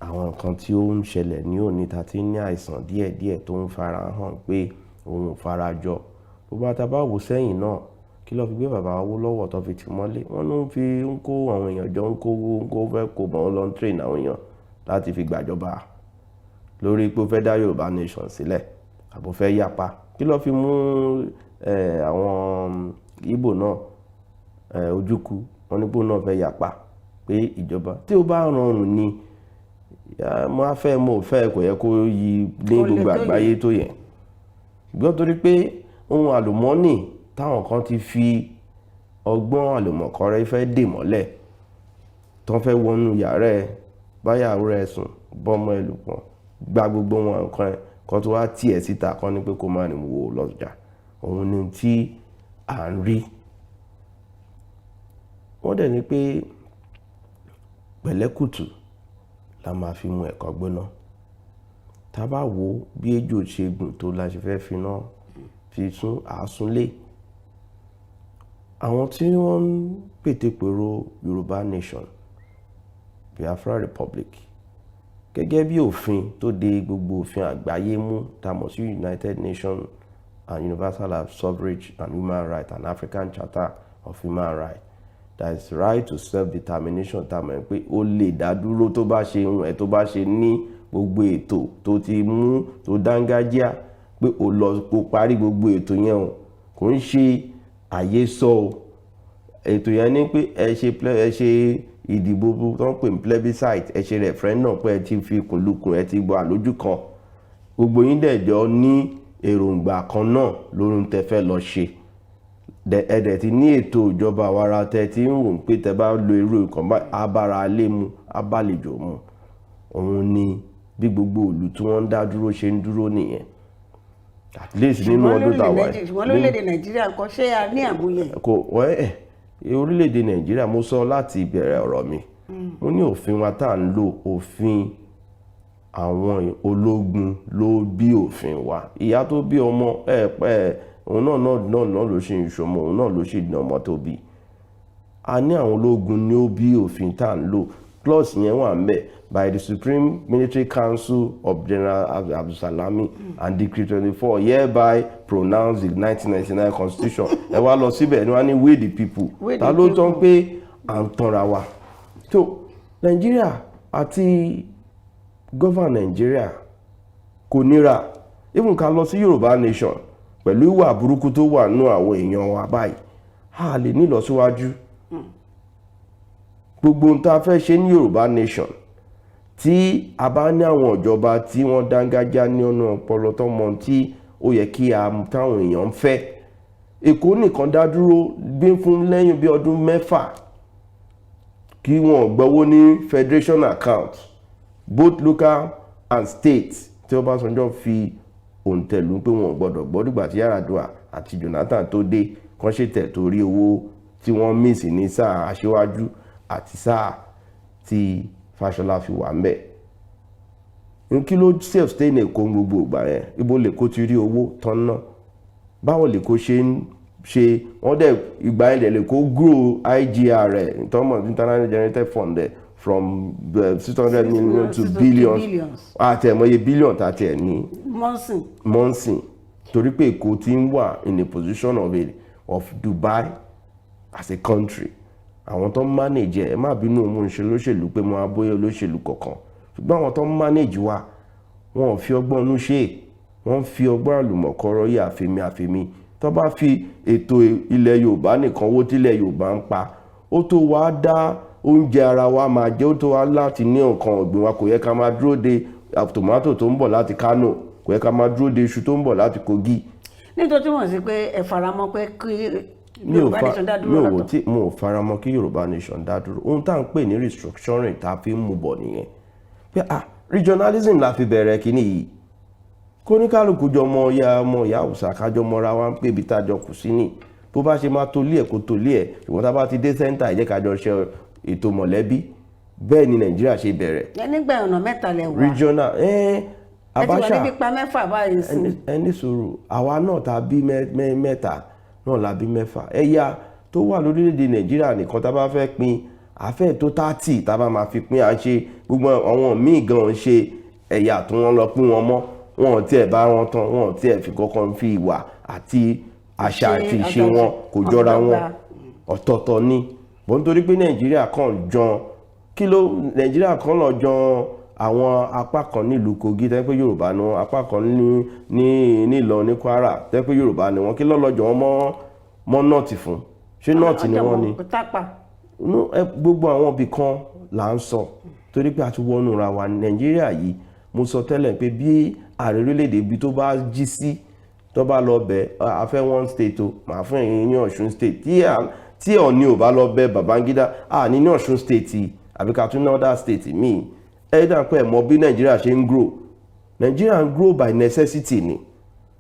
Speaker 6: àwọn nǹkan tí ó ń ṣẹlẹ̀ ní òní tá ti ní àìsàn díẹ̀díẹ̀ tó ń fara hàn pé òun ò fara jọ gbogbo àtàbà wò sẹ́yìn náà kí ló fi gbé bàbá Awólọ́wọ̀ tó fi tì mọ́lé wọ́n ló ń fi ń kó àwọn èèyàn jọ ń kó fẹ́ kó bọ̀ wọ́n lọ ń train àwọn èèyàn láti fi gbàjọba lórí pé ó fẹ́ dá Yorùbá nation sílẹ̀ àbò fẹ́ yapa kí ló fi mú àwọn Ìgbò náà Ojukwu wọn nípò náà fẹ́ yapa pé ìjọba tí ó bá rọrùn ni mo á fẹ́ mo fẹ́ kò yẹ kó yí ní gbogbo àgbáyé tó yẹn gbọ́ torí pé ohun àlùmọ́nì táwọn kan ti fi ọgbọ́n àlùmọ̀kọ́rẹ́ fẹ́ dè mọ́lẹ̀ tó fẹ́ wọnú yàrá ẹ̀ báyàwó rẹ̀ sùn bọ́mọ ẹ̀ lùpọ̀ gba gbogbo wọn nǹkan ẹ̀ kan tó wá tiẹ̀ síta kan ní pé kó má ní wò lọ́jà òun ni tí à ń rí wọ́n dẹ̀ ní pé pẹ̀lẹ́kùtù la máa fi mu ẹ̀kọ́ gbóná tá a bá wo bí ejò ṣe gùn tó la ṣe fẹ́ fi sún àásúnlé àwọn tí wọ́n ń pètèpèrò Yorùbá nation Biafra Republic gẹ́gẹ́ bí òfin tó de gbogbo òfin àgbáyé mú tá a mọ̀ sí United Nations and Universal Suffrage and Human Rights and African Charter of Human Rights, that is right to self-determination tá a mọ̀ pé ó lè dá dúró tó bá ṣe ohun ẹ̀ tó bá ṣe ní gbogbo ètò tó ti mú tó dángájíá pé ó lọ kó parí gbogbo ètò yẹn o kò ń ṣe àyesọ o ètò yẹn ní pé ẹ ṣe ìdìbò tó ń pè ní plebiscite ẹ ṣe referendum pé ẹ ti fi kùnlùkùn ẹ ti gbọ́ àlójú kan gbogbo yín dẹ̀jọ́ ní èròǹgbà kan náà lórí tẹ́ fẹ́ lọ ṣe ẹ̀dẹ̀ ti ní ètò ìjọba àwara tẹ́ ti ń wò pé tẹ́ bá lo irú nǹkan abára alé mu abálejò mu òun ni bí gbogbo ìlú tí wọ́n ń dá dúró ṣe ń dúró nìyẹn at least nínú ọdún tàwa
Speaker 2: ṣùgbọ́n lórílẹ̀‐èdè Nàìjíríà kò ṣe a ní àmúyẹ.
Speaker 6: Orílẹ̀-èdè Nàìjíríà mo sọ láti ìbẹ̀rẹ̀ ọ̀rọ̀ mi mo ní òfin wa tá à ń lò òfin àwọn ológun ló bí òfin wa ìyá tó bí ọmọ òun náà ló ṣe ìṣọmọ òun náà ló ṣe ìdìnà ọmọ tó bí a ní àwọn ológun ní ó bí òfin tá à ń lò clause yẹn wà ń bẹ̀ by the Supreme Military Council of General Abdulsalami and Decree 24 hereby pronounced the 1999 Constitution ẹ wá lọ síbẹ̀ ni wọ́n á ní we the people ta ló tán pé à ń tanra wa tó Nàìjíríà àti govern Nàìjíríà kò níra even ká lọ sí Yorùbá nation pẹ̀lú ìwà burúkú tó wà nínú àwọn èèyàn wa báyìí a lè ní ìlọsíwájú gbogbo ohun tá a fẹ́ ṣe ní Yorùbá nation tí a bá ní àwọn ìjọba tí wọ́n dángájá ní ọ̀nà ọpọlọ tó mọ tí ó yẹ kí táwọn èèyàn ń fẹ́ Èkó nìkan dá dúró gbé fún lẹ́yìn bí ọdún 6 kí wọ́n gbowó ní federation account both local and state tí Ọbásanjọ́ fi òǹtẹ̀lú pé wọ́n gbọ́dọ̀ gbọ́dùgbà tí Yar'Adua àti Jonathan tó dé kán ṣètẹ̀ torí owó tí wọ́n mísì ní sáà Aṣíwájú àti sáà tí Fáṣọlá fi wà ń bẹ̀. Kí ló self stay ní Èkó gbogbo ìgbà yẹn ibo lèkó ti rí owó tán náà báwo lèkó ṣe ń ṣe wọ́n dẹ̀ ìgbà yẹn dẹ̀ lèkó grow IGR rẹ̀ internal generated fund from 600 million to billions àtẹ̀mọye billion tàti ẹ̀ ní mọ́nsìn torí pé Èkó ti ń wà in a position of Dubai as a country àwọn tó ń manage ẹ má bínú mú ń ṣe lóṣèlú pé mo abóyè olóṣèlú kọ̀ọ̀kan ṣùgbọ́n àwọn tó ń manage wa wọn ò fi ọgbọ́n inú ṣe wọ́n fi ọgbọ́n àlùmọ̀kọ́rọ́ yí àfẹ́mi tó bá fi ètò ilẹ̀ Yorùbá nìkan owó tílẹ̀ Yorùbá ń pa ó tó wá dá oúnjẹ ara wa máa jẹ́ ó tó wá láti ní nǹkan ọ̀gbìn wa kò yẹ ká máa dúró de tòmátò tó ń bọ̀ láti Kano kò yẹ ká máa dúró de iṣu tó ń bọ̀ láti Kogi.
Speaker 2: nítorí wọ́n sì pé ẹ faramọ́ pé kí Yorùbá nation dá dúró lọ́tọ̀.
Speaker 6: mo ò faramọ́ kí Yorùbá nation dá dúró ohun tá à ń pè ní restructuring tá a fi ń mú bọ̀ nìyẹn pé regionalism la fi bẹ̀rẹ̀ kínní yìí kóníkálukú jọ ọmọ ìyá Haúsá kájọ mọ́ra wa ń pè bí tájọ kù sí ní bó bá ṣe máa tolé ẹ̀ kó tolé ẹ̀ ìwọ́n tá bá ti dé sẹ́ńtà ìjẹ́ kájọ ṣe ètò mọ̀lẹ́bí bẹ́ẹ̀ ni Nàìjíríà ṣe bẹ̀rẹ̀.
Speaker 2: nígbà ọ̀nà mẹ́ta lẹ wà
Speaker 6: regional
Speaker 2: Abacha ẹ ti wà níbi pa mẹ́fà báyìí sí.
Speaker 6: ẹni sọ̀rọ̀ àwa náà ta bí mẹ́ta náà la bí 6 ẹ̀yà tó wà lórílẹ̀‐èdè Nàìjíríà nìkan tá bá fẹ́ pín àfẹ́ tó 30 tá bá máa fi pín à ń ṣe gbogbo àwọn míì gan ń ṣe ẹ̀yà tó wọ́n lọ pín wọn mọ́ wọn ò tiẹ̀ bá wọn tán wọn ò tiẹ̀ fi kọ́kọ́ fi ìwà àti àṣà àti ìṣe wọn kò jọra wọn ọ̀tọ̀ọ̀tọ̀ ni bó ń torí pé Nàìjíríà kan jan Nàìjíríà kan lọ jan àwọn apá kan nílùú Kogi tẹ́ pé Yorùbá ni wọ́n apá kan ní Ìlọrin ní Kwara tẹ́ pé Yorùbá ni wọ́n kí lọ́lọ́jọ́ wọn mọ́ nọ́ọ̀tì fún ṣé nọ́ọ̀tì ni wọ́n ni gbogbo àwọn ibì kan là ń sọ torí pé a ti wọnú ra wa Nàìjíríà yìí mo sọ tẹ́lẹ̀ pé bí ààrẹ orílẹ̀-èdè ibi tó bá jí sí tó bá lọ bẹ̀ afẹ́ one state o màá fún ẹ̀yin ní Ọ̀ṣun state tí Ọ̀ọ̀ni ò bá lọ bẹ̀ Babangida ní Ọ̀ṣun state àbí ká tún ní other state míì ẹ̀dá pé ẹ̀mọ́ bí Nàìjíríà ṣe ń grow Nàìjíríà ń grow by necessity ni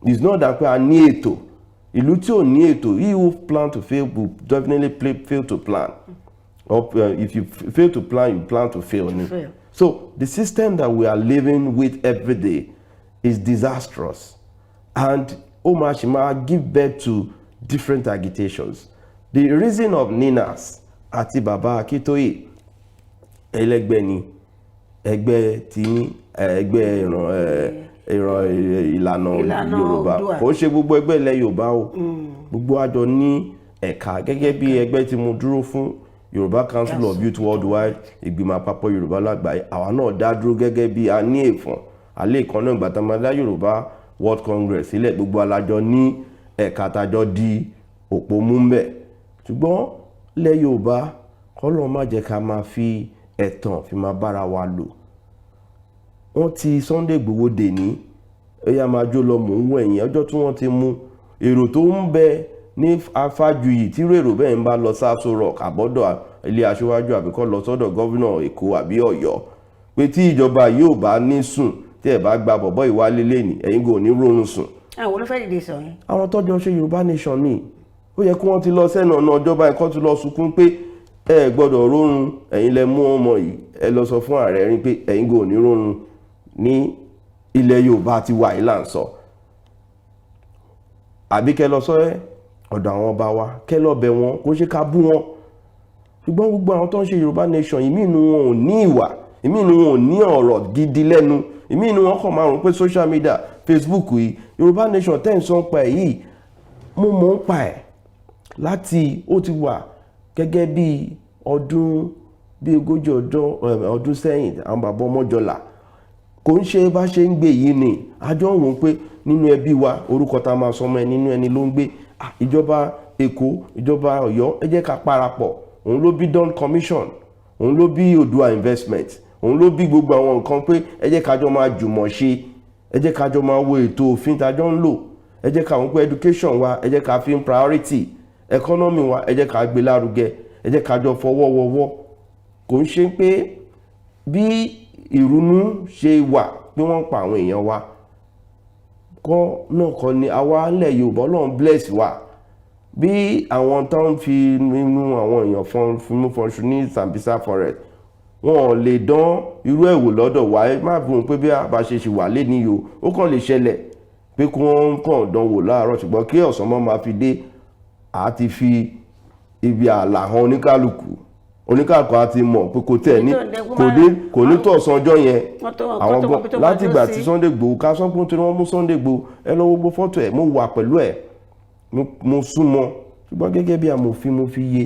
Speaker 6: it's not that pé a ní ètò ìlú tí ò ní ètò he who plan to fail will definitely fail to plan or if you fail to plan you plan to fail. So the system that we are living with every day is disastrous and ó máa ṣì máa give birth to different agitations. The reason of Ninas àti bàbá Akíntóyè ẹlẹ́gbẹ́ ni ẹgbẹ́ tí ní ẹgbẹ́ ìlànà Yorùbá kò ṣe gbogbo ẹgbẹ́ ilẹ̀ Yorùbá o gbogbo àjọ ní ẹ̀ka gẹ́gẹ́ bí ẹgbẹ́ tí mo dúró fún Yorùbá Council of Youth Worldwide ìgbìmọ̀ àpapọ̀ Yorùbá lágbàáyé àwa náà dá dúró gẹ́gẹ́ bí a ní èèfọ̀n alẹ́ ìkan náà ìgbà tá a máa dá Yorùbá World Congress sílẹ̀ gbogbo alájọ ní ẹ̀ka tájọ di òpó mú mbẹ̀ ṣùgbọ́n ilẹ̀ Yorùbá kọ́lọ́ má jẹ́ ká máa fi ẹ̀tàn fi máa bára wa lò wọ́n ti Sunday Igboho dè ní ẹ̀yà máa jó lọ mò ń wọ ẹ̀yìn ọjọ́ tí wọ́n ti mú èrò tó ń bẹ ní Afájuyì tí èrò bẹ́ẹ̀ ń bá lọ sáso rock àbọ́dọ̀ ilé aṣíwájú àbíkọ́ lọ sọ́dọ̀ gọ́vnà Èkó àbí Ọ̀yọ́ pé tí ìjọba yóò bá ní sùn tí ẹ̀ bá gba bọ̀bọ́ ìwálé lẹ́nì ẹ̀yin kò ní rọrùn sùn.
Speaker 2: àwọn olùfẹ́ dìde sọ yẹn.
Speaker 6: àwọn tọ́jọ́ ṣe Yorùbá Nation ni ó yẹ kí wọ́n ti lọ sẹ́nu ọ̀nà ọjọ́ba ẹ̀kọ́ ti lọ sunkún pé ẹ gbọ́dọ̀ rọrùn ẹ̀yin lẹ mú ọmọ yìí ẹ lọ sọ fún ààrẹ rí pé ẹ̀yin kò ní rọrùn ní ilẹ̀ Yorùbá ti wà yìí là ń sọ àbí kẹ́ lọ sọ ẹ́ ọ̀dọ̀ àwọn ọba wa kẹ́ lọ bẹ̀ wọ́n kó ṣe ká bú wọn ṣùgbọ́n gbogbo àwọn tó ń ṣe Yorùbá Nation ìmí inú wọn ò ní ìwà ìmí inú wọn ò ní ọ̀rọ̀ gidi lẹ́nu ìmí inú wọn kàn máa rò pé social media Facebook yìí Yorùbá Nation tẹ́ ń sọ pa ẹ̀ yìí mo mọ̀ ń pa ẹ̀ láti ó ti wà gẹ́gẹ́ bí ọdún bí ogójì ọdún sẹ́yìn àwọn bàbá Ọmọjọlá kò ń ṣe bá ṣe ń gbé yìí ni àjọ ń wò pé nínú ẹbí wa orúkọ tá a máa sọmọ ẹ nínú ẹni ló ń gbé ìjọba Èkó ìjọba Ọ̀yọ́ ẹ jẹ́ ká parapọ̀ òun ló bí Dawn Commission òun ló bí Oòduà Investment òun ló bí gbogbo àwọn nǹkan pé ẹ jẹ́ kájọ máa jùmọ̀ ṣe ẹ jẹ́ kájọ máa wo ètò òfin tájọ ń lò ẹ jẹ́ ká wọn pé education wa ẹ jẹ́ ká fi ń priority economy wa ẹ jẹ́ ká gbé lárugẹ ẹ jẹ́ kájọ fọwọ́ wọwọ́ kò ń ṣe pé bí ìrònú ṣe wà pé wọ́n pa àwọn èèyàn wa kọ́ náà kọ́ ni àwa ńlẹ̀ Yorùbá Ọlọ́run bless wa bí àwọn tó ń fi inú àwọn èèyàn fún fọnṣu ní Sambisa forest wọn ò lè dán irú ẹ̀ wò lọ́dọ̀ wa ẹ má bùn pé bí a ṣe ṣì wà lé níyò ó kàn lè ṣẹlẹ̀ pé kí wọ́n kàn dán wò láàárọ̀ ṣùgbọ́n kí ọ̀sán mọ́ máa fi dé àti fi ibi ààlà hàn oníkàlùkù àti mọ̀ pé kò tẹ̀ ní kò ní tọ̀sán ọjọ́ yẹn àwọn gan láti ìgbà tí Sunday Igboho ká sọ pé wọ́n mú Sunday Igboho ẹ lọ gbogbo fọ́tò ẹ̀ mo wà pẹ̀lú ẹ̀ mo súnmọ́ ṣùgbọ́n gẹ́gẹ́ bí amòfin mo fi yé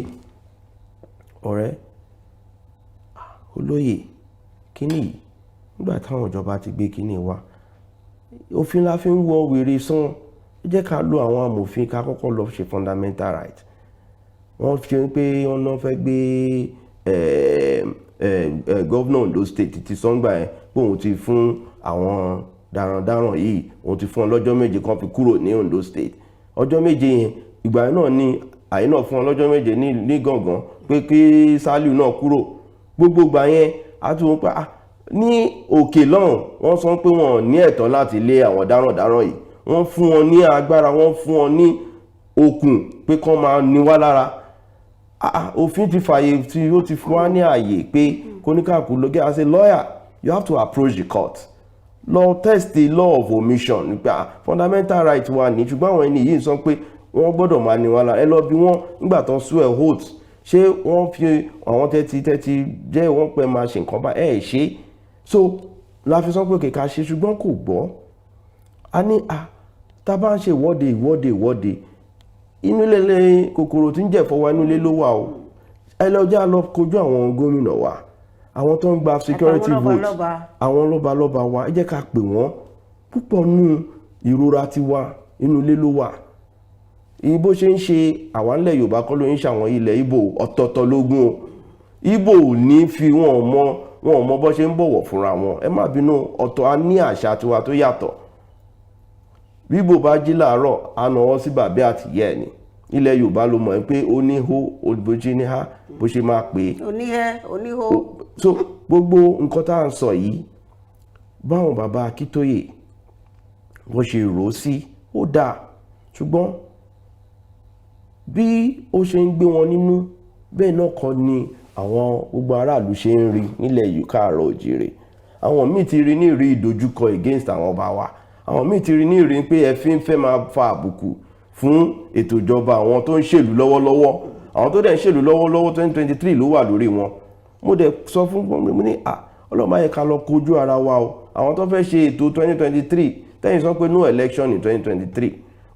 Speaker 6: ọ̀rẹ́ olóyè kíní yìí nígbà táwọn ìjọba ti gbé kíní wá òfin la fi ń wọ wèrè sán jẹ́ ká lo àwọn amòfin ká kọ́kọ́ lọ ṣe fundamental right wọ́n fi pé wọ́n náà fẹ́ gbé gọ́vnà Ondo state ti sọ́ngbà ẹ̀ pé òun ti fún àwọn darandaran yìí òun ti fún ọ lọ́jọ́ méje kan fi kúrò ní Ondo state ọjọ́ méje yẹn ìgbà náà ni àyè náà fún ọ lọ́jọ́ méje ní gàngán pé kí Sàlíù náà kúrò gbogbo ìgbà yẹn a tún wọ́n pa ní òkè lọ́hùn wọ́n sọ pé wọ́n ní ẹ̀tọ́ láti lé àwọn darandaran yìí wọ́n fún wọn ní agbára wọ́n fún wọn ní okùn pé kán máa ní wá lára òfin ti fààyè tí ó ti fún wa ní ààyè pé kóníkàkú lóge as a lawyer you have to approach the court lọ test the law of omission nípa fundamental right wa ní ṣùgbọ́n àwọn ẹni yìí sọ pé wọ́n gbọ́dọ̀ máa ní wá lára ẹ lọ bí wọ́n nígbà tó swear oath ṣé wọ́n fi àwọn tẹ́tí jẹ́ wọ́n pẹ́ máa ṣe nǹkan bá ẹ̀ ṣe so la fi sọ pé kìka ṣe ṣùgbọ́n kò gbọ́ a ní tá a bá ń ṣe ìwọ́de inú ilé kòkòrò tí ń jẹ̀fọ́ wa inú ilé ló wà o ẹ lọ jẹ́ lọ kojú àwọn gómìnà wa àwọn tó ń gba security vote àwọn lọ́balọ́ba wa ẹ jẹ́ ká pè wọ́n púpọ̀ nù ìrora tiwa inú ilé ló wà bó ṣe ń ṣe àwọn ilẹ̀ Yorùbá kọ́ ló ń ṣe àwọn ilẹ̀ Ìgbò ọ̀tọ̀ọ̀tọ̀ lógún o Ìgbò ò ní fi wọn ò mọ bó ṣe ń bọ̀wọ̀ fúnra wọn ẹ má bínú ọ̀tọ̀ a ní àṣà tiwa tó yàtọ̀ bíbò bá jí láàárọ̀ a náwó sí bàbá àtìyẹ́ ẹ̀ ni ilẹ̀ Yorùbá ló mọ̀ pé ó ní hó olùbójú ní há bó ṣe máa pè é
Speaker 2: oníhó
Speaker 6: so gbogbo nǹkan tá à ń sọ yìí báwọn bàbá Akíntóyè wọ́n ṣe rò ó sí ó dáa ṣùgbọ́n bí ó ṣe ń gbé wọn nínú bẹ́ẹ̀ náà kọ́ ni àwọn gbogbo aráàlú ṣe ń rí nílẹ̀ Káàárọ̀ Oòjíire àwọn míì ti rí ní ìrí ìdojúkọ against àwọn ọba wa àwọn míì ti rí ní ìrìn pé ẹ fi ń fẹ́ máa fa àbùkù fún ètò ìjọba àwọn tó ń ṣèlú lọ́wọ́lọ́wọ́ àwọn tó dẹ̀ ń ṣèlú lọ́wọ́lọ́wọ́ 2023 ló wà lórí wọn. Mo dẹ̀ sọ fún mi ní ọlọ́mọ ayẹ ká lọ kojú ara wa o àwọn tó fẹ́ ṣe ètò 2023 tẹ́yìn sọ pé no election in 2023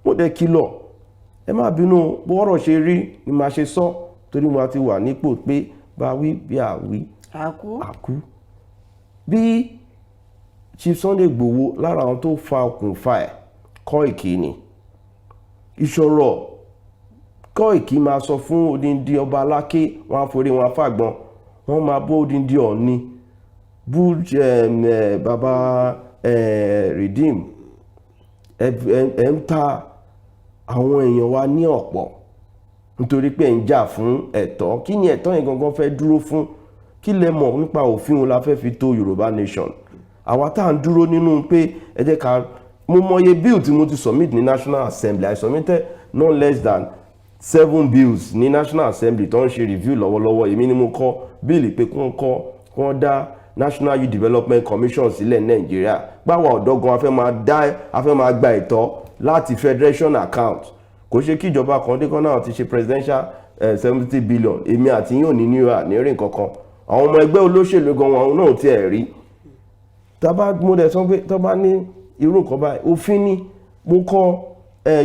Speaker 6: mo dẹ̀ kìlọ̀ ẹ má bínú bọ́rọ̀ ṣe rí ni màá ṣe sọ torí mo ti wà nípò pé bá wí bí àwí àkú. Bí Chief Sunday Igboho lára àwọn tó fa okùnfà ẹ̀ Koiki ni ìṣòro Koiki máa sọ fún odindi ọba aláké wọn àforí wọn afágbọn wọn máa bó odindi Ọ̀ọ̀ni bú baba Redeem ẹ ń ta àwọn èèyàn wa ní ọ̀pọ̀ nítorí pé ń jà fún ẹ̀tọ́ kí ni ẹ̀tọ́ yẹn gangan fẹ́ dúró fún kí lẹ mọ̀ nípa òfin wo la fẹ́ fi tó Yorùbá nation àwa tá à ń dúró nínú pé ẹ jẹ́ ká mo mọye bill tí mo ti submit ní National Assembly I submitted no less than 7 bills ní National Assembly tó ń ṣe review lọ́wọ́lọ́wọ́ èmi ni mo kọ bíìlì pé kí wọ́n dá National Youth Development Commission sílẹ̀ Nàìjíríà gbáwa ọ̀dọ́gan a fẹ́ máa gba ẹ̀tọ́ láti federation account kò ṣe kí ìjọba kan dé kan náà ti ṣe presidential 70 billion èmi àti yín ò ní new york ní rìn kankan àwọn ọmọ ẹgbẹ́ olóṣèlú gan wọn náà ti ẹ̀ rí tábà mo dẹ̀ sọ pé tọ́ba ní irú nǹkan báyìí òfin ni mo kọ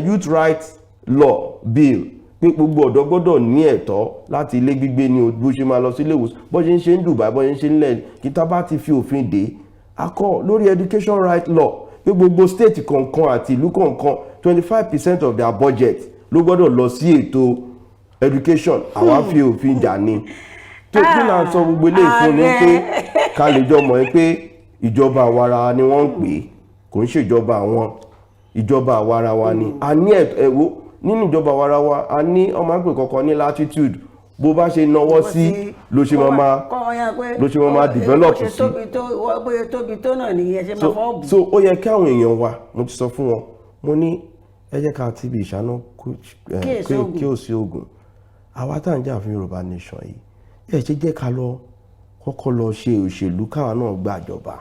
Speaker 6: youth rights law bill pé gbogbo ọ̀dọ́ gbọ́dọ̀ ní ẹ̀tọ́ láti ilé gbígbé ní bó ṣe máa lọ sí ilé ìwòsàn bó ṣe ń ṣe ń Dubai bó ṣe ń ṣe nílẹ̀ kí tábà ti fi òfin dé akọ lórí education right law pé gbogbo state kọ̀ọ̀kan àti ìlú kọ̀ọ̀kan 25% of their budget ló gbọ́dọ̀ lọ sí ètò education àwa fi òfin jà ní tó kí là ń sọ gbogbo ilé ìfún ni pé ká lè jọ mọ̀ pé ìjọba àwarawa ni wọ́n ń pè é kò ń ṣèjọba àwọn ìjọba àwarawa ni a ní ẹ̀wọ́ nínú ìjọba àwarawa a ní ọmọ àgbẹ̀ kankan ní latitude bó bá ṣe náwó sí ló ṣe máa develop sí
Speaker 2: tóbi tó náà nìyẹn ṣe máa fọ́ bù.
Speaker 6: so ó yẹ kí àwọn èèyàn wa mo ti sọ fún wọn mo ní ẹ jẹ́ ká ti bí ìṣáná kí ó sí ogun àwa tá à ń jà fún Yorùbá nation yìí ẹ ṣe jẹ́ ká lọ kọ́kọ́ lọ ṣe òṣèlú káwa náà gbàjọba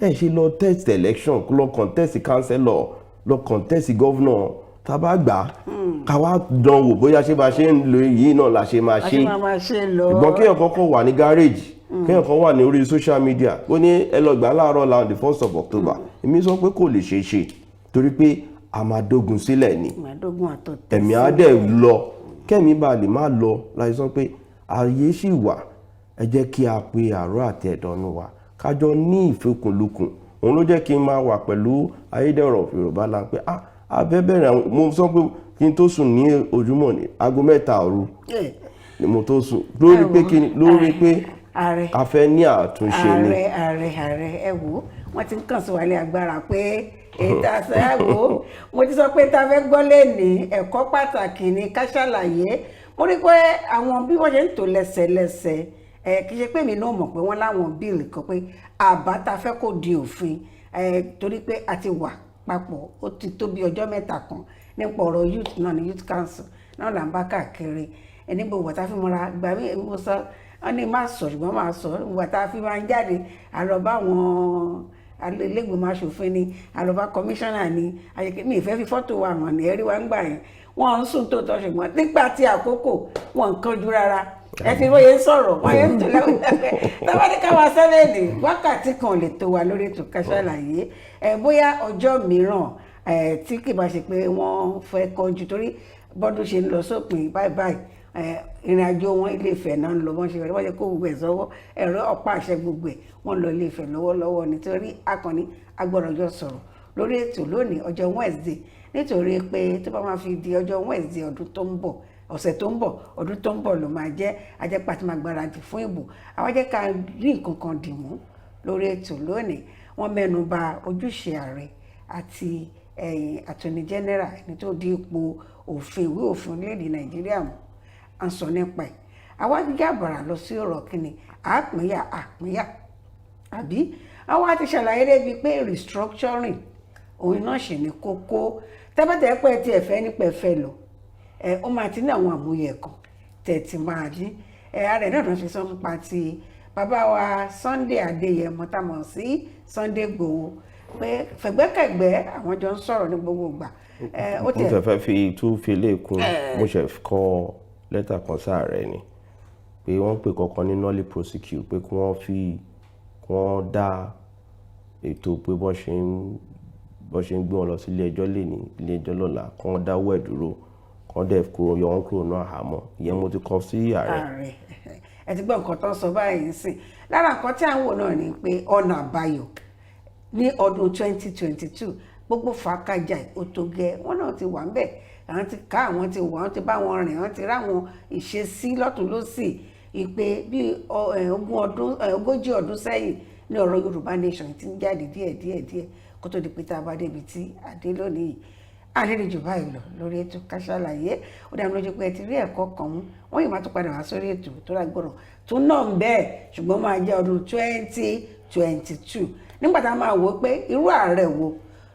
Speaker 6: ẹ ṣe lọ test election lọ contest councillor lọ contest governor tàbá gbà káwá dán wò bóyá ṣé bá ṣe ń lo yìí náà la ṣe máa ṣe ìgbọ́n kéèyàn kọ́kọ́ wà ní gáréèjì kéèyàn kan wà ní orí social media ó ní ẹ lọ gbà láàárọ̀ la on the 1st of October èmi sọ pé kò lè ṣeé ṣe torí pé a máa dógun sílẹ̀ ni ẹ̀mí á dẹ̀ lọ kẹ́mi bá lè má lọ láti sọ pé ààyè sì wà ẹ jẹ́ kí a pe àárọ̀ àti ẹ̀dọ́nú wa kájọ ní ìfẹ́kùnlukùn òun ló jẹ́ kí n máa wà pẹ̀lú ayédèrú Yorùbá la pé abẹ́bẹ̀rẹ̀ mo sọ pé kí n tó sùn ní ojúmọ́ ní aago 3 òru ni mo tó sùn lórí pé a fẹ́ ní àtúnṣe ni.
Speaker 2: ààrẹ ẹ wò wọ́n ti ń kàn sí wàlẹ̀ agbára pé ètò àṣàwò mo ti sọ pé tá a fẹ́ gbọ́ lẹ́ni ẹ̀kọ́ pàtàkì ni ká ṣàlàyé mo rí pé àwọn bí wọ́n ṣe ń tò lẹ́sẹ̀lẹ́sẹ̀ kì í ṣe pé mi náà mọ̀ pé wọ́n láwọn bíìlì kan pé àbá tá a fẹ́ kó di òfin torí pé a ti wà papọ̀ ó ti tó bí ọjọ́ mẹ́ta kan nípa ọ̀rọ̀ youth náà ní youth council náà là ń bá káàkiri ẹni gbogbo tá a fi mọ́ra gbà mí mo sọ wọ́n ní má sọ ṣùgbọ́n má sọ gbogbo tá a fi máa ń jáde àlọ́bá àwọn ilé-ìgbìmọ̀ aṣòfin ni àlọ́bá kọmíṣánná ni àyẹ̀kẹ́ mi ìfẹ́ fi fọ́tò wa hàn ní ẹ̀rí wa ń gbà yẹn wọ́n ń sùn tó tọ́ ṣùgbọ́n nígbà tí àkókò wọn ń kánjú rárá ẹ fi bóyá ń sọ̀rọ̀ wọ́n yẹn ń tó lẹ́wọ̀n tọ́wọ́dé káwá sẹ́lẹ̀ ní wákàtí kan lè tó wa lórí ètò Ká Sálàyé bóyá ọjọ́ mìíràn tí kì bá ṣe pé wọ́n fẹ́ kọjú torí bọ́dún ṣe ń lọ sópin báyìí ìrìn àjò wọn Ilé-Ifẹ̀ náà ń lọ wọ́n ṣe kó gbogbo ẹ̀ sọ́wọ́ ẹ̀rọ ọ̀pá àṣẹ gbogbo ẹ̀ wọ́n lọ Ilé-Ifẹ̀ lọ́wọ́lọ́wọ́ nítorí akọni agbọ́dọ̀jọ́ sọ̀rọ̀ lórí ètò lónìí ọjọ́ Wednesday nítorí pé tó bá máa fi di ọjọ́ Wednesday ọdún tó ń bọ̀ ọ̀sẹ̀ tó ń bọ̀ ọdún tó ń bọ̀ ló máa jẹ́ ajẹ́pà tí máa gbáradì fún ìbò àwọn jẹ́ ká rí nǹkan kan dì mú lórí ètò lónìí wọ́n mẹ́nu bà ojúṣe ààrẹ àti attorney general ẹni tó di ipò òfin ìwé òfin orílẹ̀-èdè Nàìjíríà mú à ń sọ nípa ẹ̀ àwa gíga àbàrà lọ sí ọ̀rọ̀ kínní àpínyà àbí àwa ti ṣàlàyé débi pé restructuring òun náà ṣì ní kókó tẹ́bẹ̀tẹ́ pẹ́ tí ẹ̀fẹ́ nípa ẹ̀fẹ́ lọ ó máa ti ní àwọn àmúyẹ kan tẹ̀tì máa dín ààrẹ náà ló fi sọ nípa ti bàbá wa Sunday Adéyẹmọ tá mọ̀ sí Sunday Igboho pé fẹ̀gbẹ́kẹ̀gbẹ́ àwọn jọ ń sọ̀rọ̀ ní gbogbo ìgbà.
Speaker 6: mo tẹ̀ fẹ́ fi léèkún mo ṣe kọ lẹ́tà kan sáàrẹ̀ ni pé wọ́n pè kọ́kọ́ ní nolly prosecute pé kí wọ́n dá ètò pé bọ́ ṣe ń gbé wọn lọ sí ilé ẹjọ́ lẹ́ni ilé ẹjọ́ lọ́la kí wọ́n dáwọ́ ẹ̀ dúró kí wọ́n dẹ̀ yọ wọ́n kúrò náà àhámọ́ ìyẹn mo ti kọ sí ààrẹ.
Speaker 2: ẹ ti gbọ́ nǹkan tó ń sọ báyìí sìn lára nǹkan tí à ń wò náà ni pé ọ̀nà àbáyọ ní ọdún 2022 gbogbo fàákàjà òtògẹ wọn náà ti wà ń bẹ̀ àwọn ti ká àwọn ti wà wọn ti bá wọn rìn wọn ti ráwọn ìṣesí lọ́tún lọ́sì ìpè bí ogójì ọdún sẹ́yìn ní ọ̀rọ̀ Yorùbá nation ti ń jáde díẹ̀ kó tó di pé tá a bá débi tí àdé lónìí àdéhùn jù báyìí lọ lórí ètò Ká Sálàyé ó dá mi lójú pé ẹ ti rí ẹ̀kọ́ kan mú wọ́n yìí máa tún padà wá sórí ètò tó lágbọ̀rọ̀ tó náà ń bẹ́ẹ̀ ṣùgbọ́n máa jẹ́ ọdún 2022 nígbà tá a máa wò ó pé irú ààrẹ wo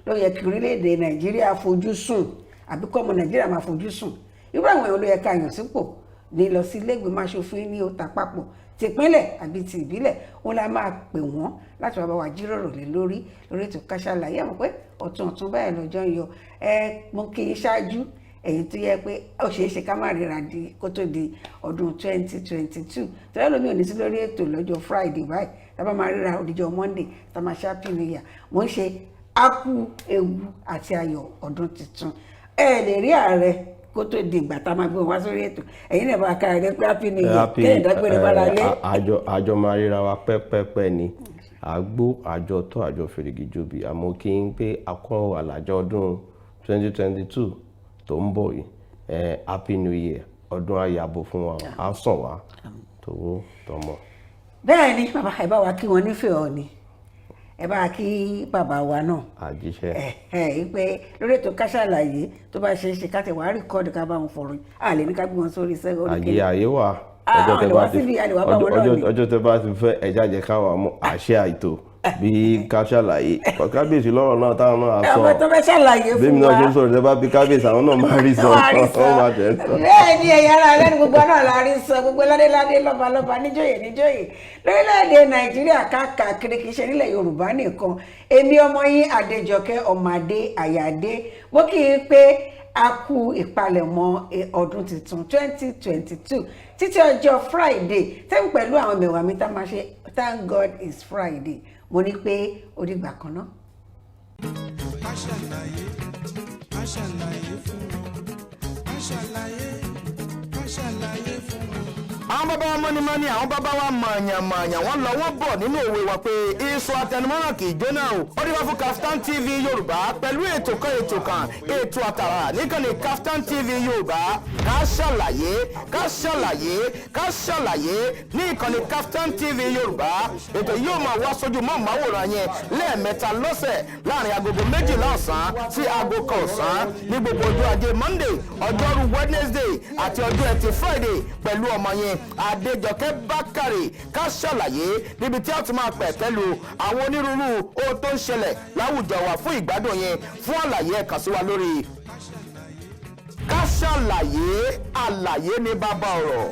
Speaker 2: ló yẹ kí orílẹ̀-èdè Nàìjíríà fojú sùn àbí kọ́ ọmọ Nàìjíríà máa fojú sùn irú àwọn èèyàn ló yẹ ká yàn sípò ní lọ sí ilé ìgbìmọ̀ aṣòfin ní ọ̀tà papọ̀ tìpínlẹ̀ àbí ti ìbílẹ̀ wọn la máa pè wọ́n láti wá bá wa jíròrò lé lórí ètò Ká Sálàyé àmọ́ pé ọ̀tún báyìí lọ́jọ́ ń yọ mo kì í ṣáájú èyí tó yẹ pé ó ṣeé ṣe ká má ríra di kó tó di ọdún 2022 tẹ́lẹ̀ lómi ò ní sí lórí ètò lọ́jọ́ Friday báyìí tábà máa ríra òdìjọ́ Monday tá máa ṣáàpì níyà mo ń ṣe ákú ewu àti ayọ̀ ọdún tuntun lè rí ààrẹ kó tó di ìgbà tá a máa gbé wá sórí ètò ẹ̀yin náà bá kára rẹ pé happy new year kéèyàn dágbére bára lé.
Speaker 6: àjọ máa ríra wa pẹ́pẹ́pẹ́ ni àgbo àjọ tó àjọ fèrègì jòbì àmọ́ kí n pé akọ́ àlàjọ ọdún 2022 tó ń bọ̀ yìí happy new year ọdún ayàbò fún wa á sàn wá tòwó tọmọ.
Speaker 2: bẹ́ẹ̀ ni bàbá ẹ bá wa kí wọn nífẹ̀ẹ́ ọ ni ẹ bá kí bàbá wa náà
Speaker 6: àjíṣẹ́
Speaker 2: pé lórí ètò Ká Sálàyé tó bá ṣe é ṣe ká tẹ̀ wá rìkọ́ọ̀dù ká bá wọn fọ̀rọ̀ àlè ní ká gbé wọn sórí iṣẹ́ orí
Speaker 6: àyè wà ọjọ́ tẹ bá ti fẹ́ ẹ̀já jẹ́ káwọn mú àṣẹ àìtó bí Ká Sálàyé kábíyèsí lọ́rọ̀ náà táwọn náà sọ
Speaker 2: ọmọ tó fẹ́ ṣàlàyé fún wa
Speaker 6: bí mi náà ṣe ń sọ̀rọ̀ tẹ bá bí kábíyèsí àwọn náà máa rí sọ wọ́n máa tẹ̀ sọ.
Speaker 2: bẹ́ẹ̀ ni ẹ̀yà ara lẹ́nu gbogbo náà la rí sọ gbogbo ládéládé lọ́balọ́ba níjòyè lórílẹ̀‐èdè Nàìjíríà káàkiri kì í ṣe nílẹ̀ Yorùbá nìkan èmi ọmọ yín Adéjọkẹ́ ọmọdé àyàdé mo kì í pé a kú ìpalẹ̀mọ́ ọdún tuntun 2022 títí ọjọ́ Friday tẹ́mi pẹ̀lú àwọn mẹ̀wàá mi tá a máa ṣe Thank God it's Friday mo ní pé ó dìgbà kan náà.
Speaker 7: Ká Sálàyé fún wọn Ká Sálàyé fún wọn.
Speaker 1: àwọn bàbá wa mọ́nímọ́ní àwọn bàbá wa mọ̀ọ̀yàn wọ́n lọ wọ́n bọ̀ nínú òwe wa pé iṣu àtẹnumọ́ràn kì í jóná o. ó dìbò fún Kaftan TV Yorùbá pẹ̀lú ètò àtàrà níkànnì Kaftan TV Yorùbá Ká Sálàyé ní ìkànnì Kaftan TV Yorùbá ètò yóò máa wá sójú mọ́ màwòrán yẹn lẹ́ẹ̀mẹ́ta lọ́sẹ̀ láàrin agogo 12 ọ̀sán sí aago 1 ọ̀sán ní gbogbo ọjọ́ ajé Monday ọjọ́rú Wednesday àti ọjọ́ ẹtì Friday pẹ̀lú ọmọ yẹn Adéjọkẹ́ Bákàrè Ká Sálàyé níbi tí a ti máa pẹ̀ pẹ̀lú àwọn onírúurú ohun tó ń ṣẹlẹ̀ láwùjọ wa fún ìgbádùn yẹn fún àlàyé ẹ kàn sí wa lórí Ká Sálàyé àlàyé ní bàbá ọ̀rọ̀.